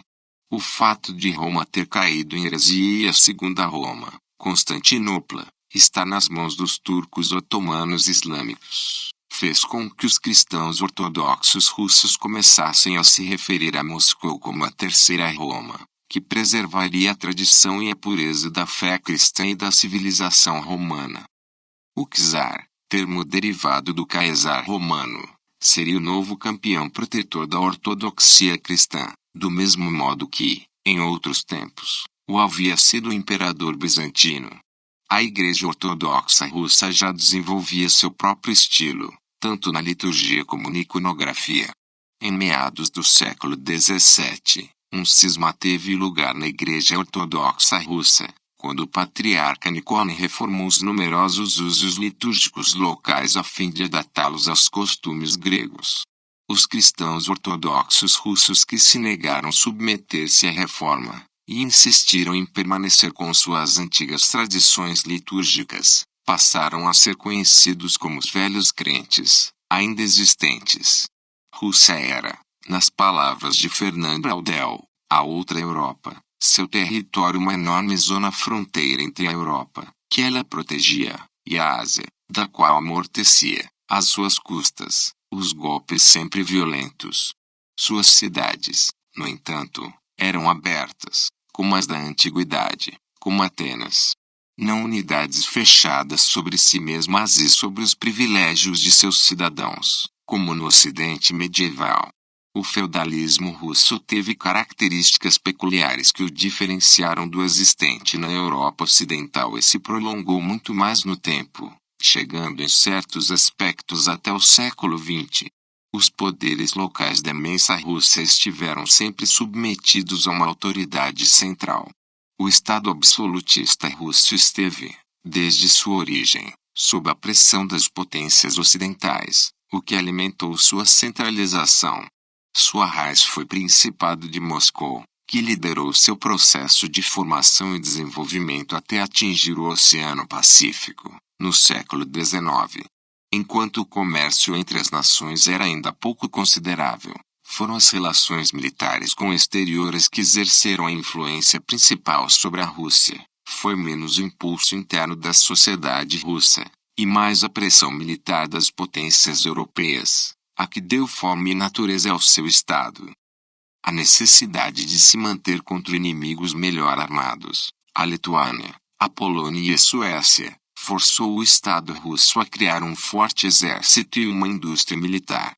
O fato de Roma ter caído em heresia e a Segunda Roma, Constantinopla, está nas mãos dos turcos otomanos islâmicos, fez com que os cristãos ortodoxos russos começassem a se referir a Moscou como a Terceira Roma, que preservaria a tradição e a pureza da fé cristã e da civilização romana. O czar, termo derivado do Caesar romano, seria o novo campeão protetor da ortodoxia cristã, do mesmo modo que, em outros tempos, o havia sido o imperador bizantino. A Igreja Ortodoxa Russa já desenvolvia seu próprio estilo, tanto na liturgia como na iconografia. Em meados do século XVII, um cisma teve lugar na Igreja Ortodoxa Russa, quando o patriarca Nicone reformou os numerosos usos litúrgicos locais a fim de adaptá-los aos costumes gregos. Os cristãos ortodoxos russos que se negaram a submeter-se à reforma, e insistiram em permanecer com suas antigas tradições litúrgicas, passaram a ser conhecidos como os velhos crentes, ainda existentes. Rússia era, nas palavras de Fernand Braudel, a outra Europa, seu território uma enorme zona fronteira entre a Europa, que ela protegia, e a Ásia, da qual amortecia, às suas custas, os golpes sempre violentos. Suas cidades, no entanto, eram abertas, como as da antiguidade, como Atenas. Não unidades fechadas sobre si mesmas e sobre os privilégios de seus cidadãos, como no Ocidente medieval. O feudalismo russo teve características peculiares que o diferenciaram do existente na Europa Ocidental e se prolongou muito mais no tempo, chegando em certos aspectos até o século XX. Os poderes locais da imensa Rússia estiveram sempre submetidos a uma autoridade central. O Estado absolutista russo esteve, desde sua origem, sob a pressão das potências ocidentais, o que alimentou sua centralização. Sua raiz foi o Principado de Moscou, que liderou seu processo de formação e desenvolvimento até atingir o Oceano Pacífico, no século XIX. Enquanto o comércio entre as nações era ainda pouco considerável, foram as relações militares com o exterior as que exerceram a influência principal sobre a Rússia. Foi menos o impulso interno da sociedade russa, e mais a pressão militar das potências europeias, a que deu forma e natureza ao seu Estado. A necessidade de se manter contra inimigos melhor armados, a Lituânia, a Polônia e a Suécia, forçou o Estado russo a criar um forte exército e uma indústria militar.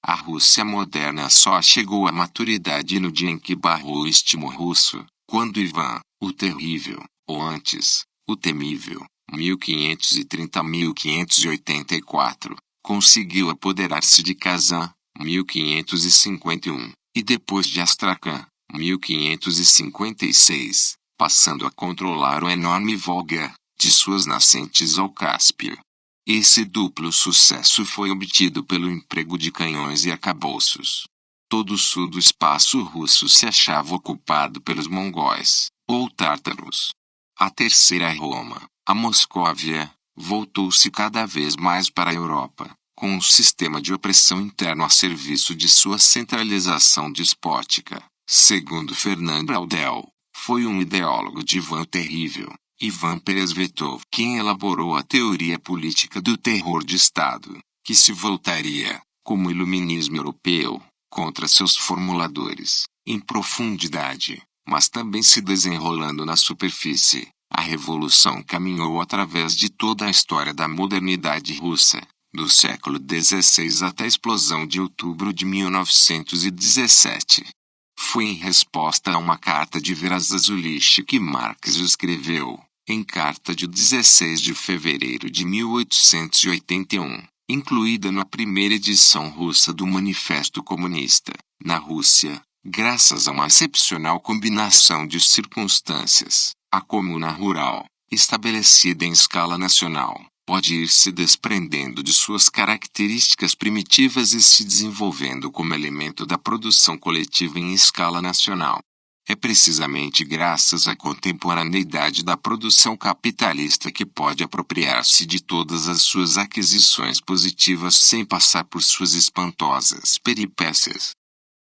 A Rússia moderna só chegou à maturidade no dia em que barrou o istmo russo, quando Ivan, o Terrível, ou antes, o Temível, 1530-1584, conseguiu apoderar-se de Kazan, 1551, e depois de Astracan, 1556, passando a controlar o enorme Volga, de suas nascentes ao Cáspio. Esse duplo sucesso foi obtido pelo emprego de canhões e arcabouços. Todo o sul do espaço russo se achava ocupado pelos mongóis, ou tártaros. A Terceira Roma, a Moscóvia, voltou-se cada vez mais para a Europa, com um sistema de opressão interno a serviço de sua centralização despótica. Segundo Fernand Braudel, foi um ideólogo de Ivan o Terrível, Ivan Peresvetov, quem elaborou a teoria política do terror de Estado, que se voltaria, como iluminismo europeu, contra seus formuladores, em profundidade, mas também se desenrolando na superfície. A revolução caminhou através de toda a história da modernidade russa, do século XVI até a explosão de outubro de 1917. Foi em resposta a uma carta de Verazazulich que Marx escreveu, em carta de 16 de fevereiro de 1881, incluída na primeira edição russa do Manifesto Comunista. Na Rússia, graças a uma excepcional combinação de circunstâncias, a comuna rural, estabelecida em escala nacional, pode ir se desprendendo de suas características primitivas e se desenvolvendo como elemento da produção coletiva em escala nacional. É precisamente graças à contemporaneidade da produção capitalista que pode apropriar-se de todas as suas aquisições positivas sem passar por suas espantosas peripécias.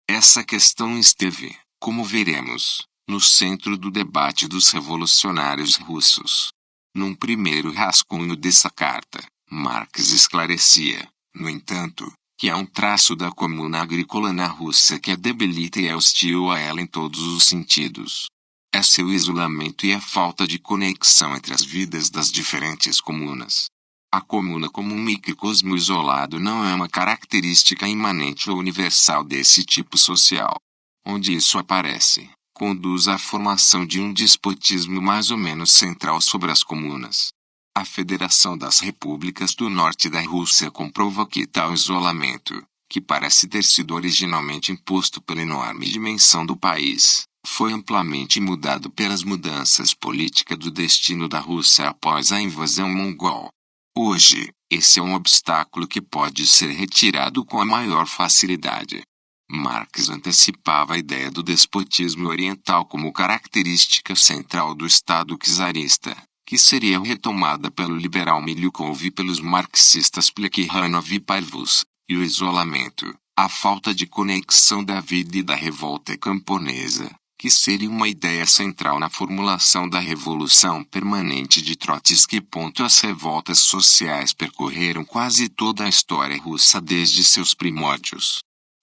Essa questão esteve, como veremos, no centro do debate dos revolucionários russos. Num primeiro rascunho dessa carta, Marx esclarecia, no entanto, que há um traço da comuna agrícola na Rússia que a debilita e é hostil a ela em todos os sentidos. É seu isolamento e a falta de conexão entre as vidas das diferentes comunas. A comuna como um microcosmo isolado não é uma característica imanente ou universal desse tipo social. Onde isso aparece, conduz à formação de um despotismo mais ou menos central sobre as comunas. A Federação das Repúblicas do Norte da Rússia comprova que tal isolamento, que parece ter sido originalmente imposto pela enorme dimensão do país, foi amplamente mudado pelas mudanças políticas do destino da Rússia após a invasão mongol. Hoje, esse é um obstáculo que pode ser retirado com a maior facilidade. Marx antecipava a ideia do despotismo oriental como característica central do Estado czarista, que seria retomada pelo liberal Milyukov e pelos marxistas Plekhanov e Parvus, e o isolamento, a falta de conexão da vida e da revolta camponesa, que seria uma ideia central na formulação da revolução permanente de Trotsky. As revoltas sociais percorreram quase toda a história russa desde seus primórdios.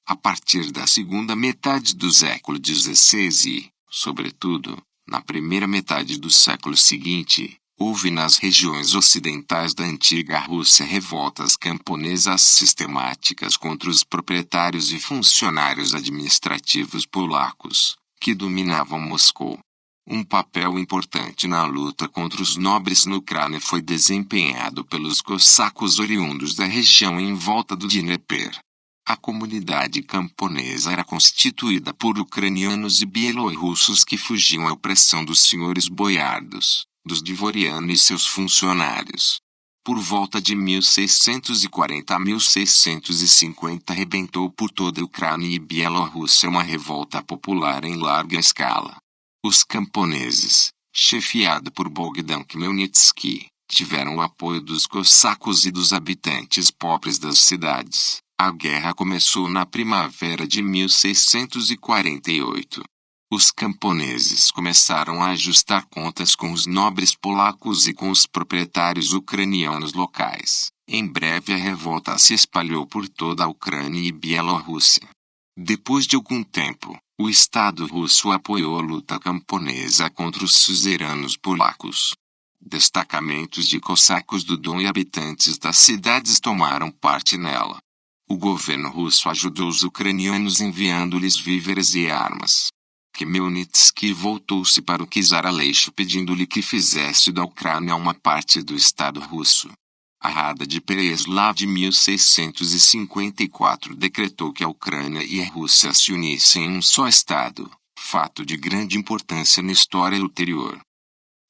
A partir da segunda metade do século XVI e, sobretudo, na primeira metade do século seguinte, houve nas regiões ocidentais da antiga Rússia revoltas camponesas sistemáticas contra os proprietários e funcionários administrativos polacos, que dominavam Moscou. Um papel importante na luta contra os nobres na Ucrânia foi desempenhado pelos cossacos oriundos da região em volta do Dnieper. A comunidade camponesa era constituída por ucranianos e bielorrussos que fugiam à opressão dos senhores boiardos, dos Dvoriane e seus funcionários. Por volta de 1640 a 1650 arrebentou por toda a Ucrânia e Bielorrússia uma revolta popular em larga escala. Os camponeses, chefiado por Bogdan Khmelnytsky, tiveram o apoio dos cossacos e dos habitantes pobres das cidades. A guerra começou na primavera de 1648. Os camponeses começaram a ajustar contas com os nobres polacos e com os proprietários ucranianos locais. Em breve a revolta se espalhou por toda a Ucrânia e Bielorrússia. Depois de algum tempo, o Estado russo apoiou a luta camponesa contra os suzeranos polacos. Destacamentos de cossacos do Don e habitantes das cidades tomaram parte nela. O governo russo ajudou os ucranianos enviando-lhes víveres e armas. Khmelnytsky voltou-se para o czar Aleixo pedindo-lhe que fizesse da Ucrânia uma parte do Estado russo. A Rada de Pereyaslav de 1654 decretou que a Ucrânia e a Rússia se unissem em um só Estado, fato de grande importância na história ulterior.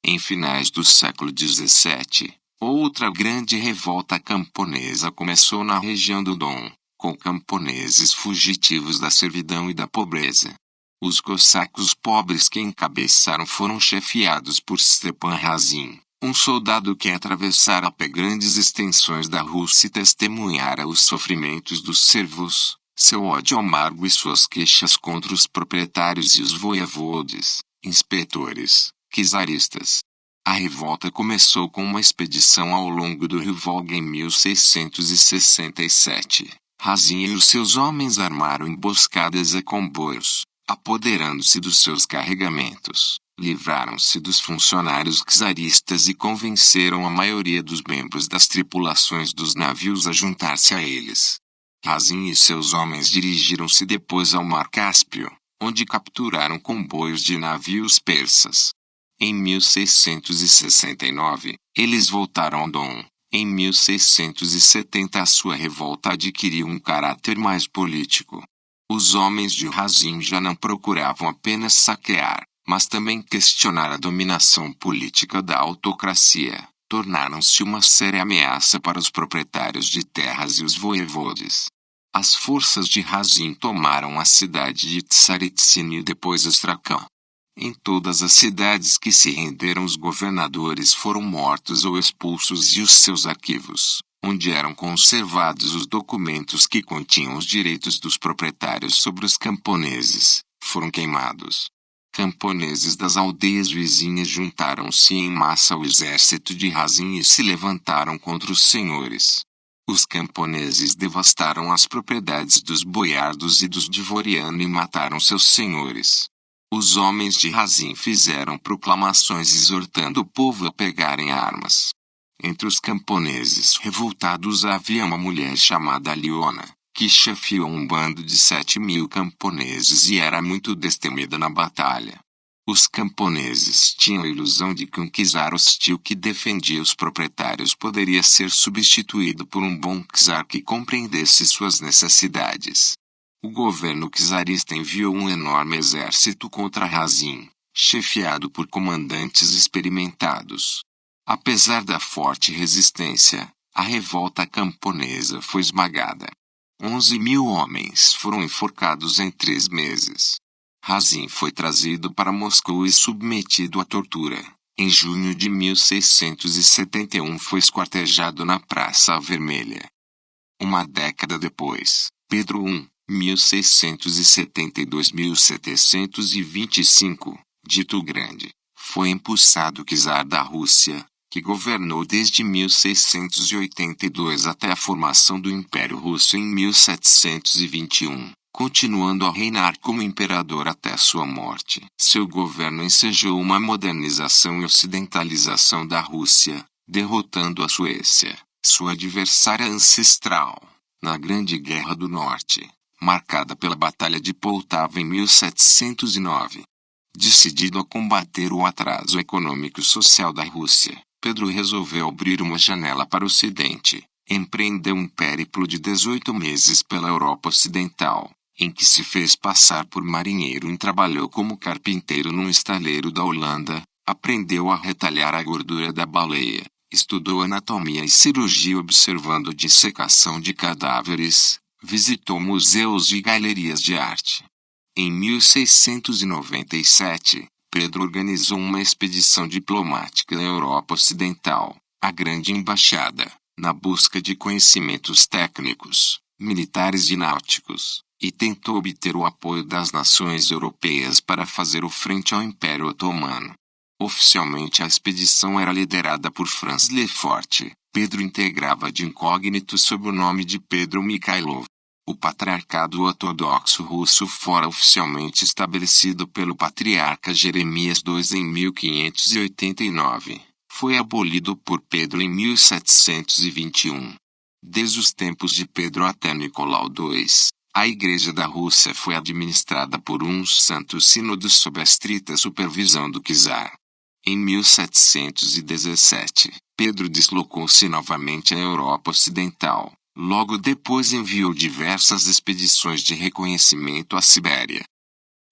Em finais do século XVII, outra grande revolta camponesa começou na região do Don, com camponeses fugitivos da servidão e da pobreza. Os cossacos pobres que encabeçaram foram chefiados por Stepan Razin, um soldado que atravessara grandes extensões da Rússia e testemunhara os sofrimentos dos servos, seu ódio amargo e suas queixas contra os proprietários e os voievodes, inspetores, czaristas. A revolta começou com uma expedição ao longo do rio Volga em 1667. Razin e os seus homens armaram emboscadas a comboios, apoderando-se dos seus carregamentos, livraram-se dos funcionários czaristas e convenceram a maioria dos membros das tripulações dos navios a juntar-se a eles. Razin e seus homens dirigiram-se depois ao Mar Cáspio, onde capturaram comboios de navios persas. Em 1669, eles voltaram ao Don, Em 1670 a sua revolta adquiriu um caráter mais político. Os homens de Razin já não procuravam apenas saquear, mas também questionar a dominação política da autocracia. Tornaram-se uma séria ameaça para os proprietários de terras e os voivodes. As forças de Razin tomaram a cidade de Tsaritsyn e depois Astrakhan. Em todas as cidades que se renderam, os governadores foram mortos ou expulsos e os seus arquivos, onde eram conservados os documentos que continham os direitos dos proprietários sobre os camponeses, foram queimados. Camponeses das aldeias vizinhas juntaram-se em massa ao exército de Razin e se levantaram contra os senhores. Os camponeses devastaram as propriedades dos boiardos e dos Dvoriano e mataram seus senhores. Os homens de Razin fizeram proclamações exortando o povo a pegarem armas. Entre os camponeses revoltados havia uma mulher chamada Aliona, que chefiou um bando de 7.000 camponeses e era muito destemida na batalha. Os camponeses tinham a ilusão de que um czar hostil que defendia os proprietários poderia ser substituído por um bom czar que compreendesse suas necessidades. O governo czarista enviou um enorme exército contra Razin, chefiado por comandantes experimentados. Apesar da forte resistência, a revolta camponesa foi esmagada. 11.000 homens foram enforcados em 3 meses. Razin foi trazido para Moscou e submetido à tortura. Em junho de 1671 foi esquartejado na Praça Vermelha. Uma década depois, Pedro I, 1672-1725, dito Grande, foi empossado czar da Rússia, que governou desde 1682 até a formação do Império Russo em 1721, continuando a reinar como imperador até sua morte. Seu governo ensejou uma modernização e ocidentalização da Rússia, derrotando a Suécia, sua adversária ancestral, na Grande Guerra do Norte, marcada pela Batalha de Poltava em 1709. Decidido a combater o atraso econômico e social da Rússia, Pedro resolveu abrir uma janela para o Ocidente. Empreendeu um périplo de 18 meses pela Europa Ocidental, em que se fez passar por marinheiro e trabalhou como carpinteiro num estaleiro da Holanda, aprendeu a retalhar a gordura da baleia, estudou anatomia e cirurgia observando dissecação de cadáveres, visitou museus e galerias de arte. Em 1697, Pedro organizou uma expedição diplomática na Europa Ocidental, a Grande Embaixada, na busca de conhecimentos técnicos, militares e náuticos, e tentou obter o apoio das nações europeias para fazer o frente ao Império Otomano. Oficialmente a expedição era liderada por Franz Lefort. Pedro integrava de incógnito sob o nome de Pedro Mikhailov. O patriarcado ortodoxo russo fora oficialmente estabelecido pelo patriarca Jeremias II em 1589. Foi abolido por Pedro em 1721. Desde os tempos de Pedro até Nicolau II, a Igreja da Rússia foi administrada por um santo sínodo sob a estrita supervisão do czar. Em 1717, Pedro deslocou-se novamente à Europa Ocidental. Logo depois enviou diversas expedições de reconhecimento à Sibéria.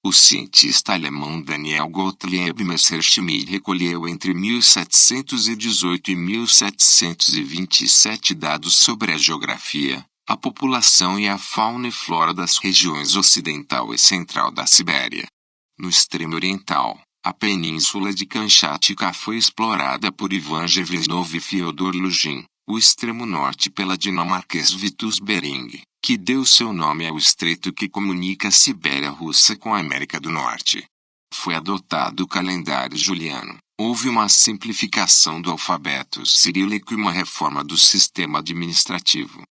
O cientista alemão Daniel Gottlieb Messerschmitt recolheu entre 1718 e 1727 dados sobre a geografia, a população e a fauna e flora das regiões ocidental e central da Sibéria. No extremo oriental, a península de Kamchatka foi explorada por Ivan Shevchenko e Fyodor Luzhin. O extremo norte pela dinamarquês Vitus Bering, que deu seu nome ao estreito que comunica a Sibéria Russa com a América do Norte. Foi adotado o calendário juliano. Houve uma simplificação do alfabeto cirílico e uma reforma do sistema administrativo.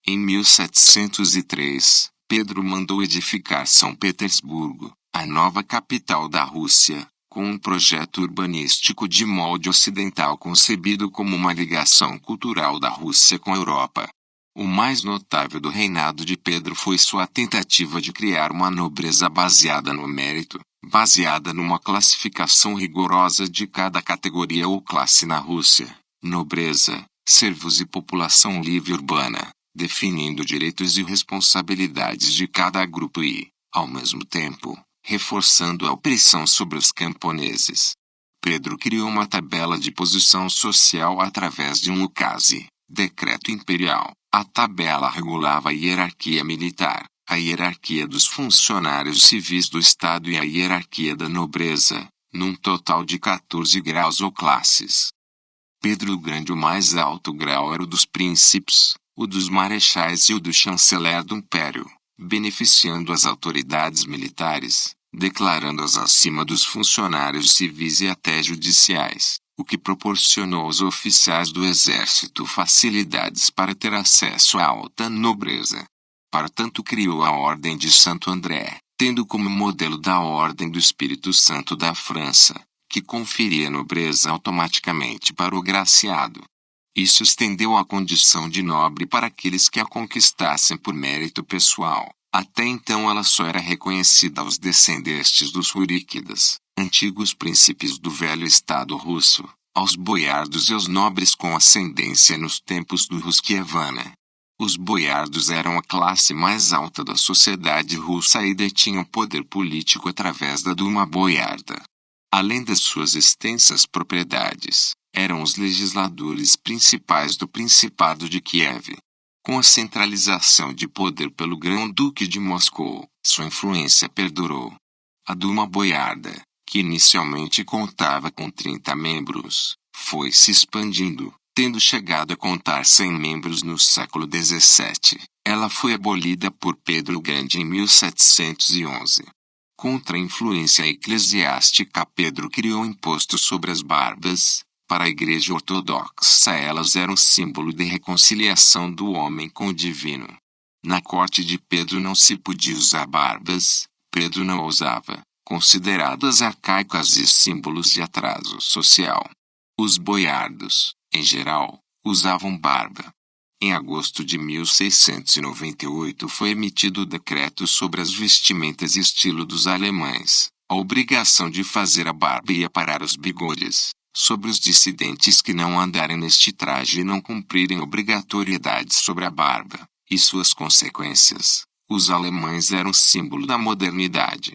Em 1703, Pedro mandou edificar São Petersburgo, a nova capital da Rússia, com um projeto urbanístico de molde ocidental concebido como uma ligação cultural da Rússia com a Europa. O mais notável do reinado de Pedro foi sua tentativa de criar uma nobreza baseada no mérito, baseada numa classificação rigorosa de cada categoria ou classe na Rússia. Nobreza, servos e população livre urbana, definindo direitos e responsabilidades de cada grupo e, ao mesmo tempo, reforçando a opressão sobre os camponeses. Pedro criou uma tabela de posição social através de um ukase, decreto imperial. A tabela regulava a hierarquia militar, a hierarquia dos funcionários civis do Estado e a hierarquia da nobreza, num total de 14 graus ou classes. Pedro o Grande, o mais alto grau era o dos príncipes, o dos marechais e o do chanceler do império, beneficiando as autoridades militares, declarando-as acima dos funcionários civis e até judiciais, o que proporcionou aos oficiais do exército facilidades para ter acesso à alta nobreza. Para tanto criou a Ordem de Santo André, tendo como modelo da Ordem do Espírito Santo da França, que conferia nobreza automaticamente para o graciado. Isso estendeu a condição de nobre para aqueles que a conquistassem por mérito pessoal. Até então ela só era reconhecida aos descendentes dos Ruríquidas, antigos príncipes do velho Estado russo, aos boiardos e aos nobres com ascendência nos tempos do Ruskievana. Os boiardos eram a classe mais alta da sociedade russa e detinham poder político através da Duma Boiarda. Além das suas extensas propriedades, eram os legisladores principais do Principado de Kiev. Com a centralização de poder pelo Grão-Duque de Moscou, sua influência perdurou. A Duma Boiarda, que inicialmente contava com 30 membros, foi se expandindo, tendo chegado a contar 100 membros no século XVII. Ela foi abolida por Pedro o Grande em 1711. Contra a influência eclesiástica, Pedro criou imposto sobre as barbas. Para a Igreja Ortodoxa elas eram símbolo de reconciliação do homem com o divino. Na corte de Pedro não se podia usar barbas, Pedro não usava, consideradas arcaicas e símbolos de atraso social. Os boiardos, em geral, usavam barba. Em agosto de 1698 foi emitido o decreto sobre as vestimentas e estilo dos alemães, a obrigação de fazer a barba e aparar os bigodes. Sobre os dissidentes que não andarem neste traje e não cumprirem obrigatoriedades sobre a barba, e suas consequências. Os alemães eram símbolo da modernidade.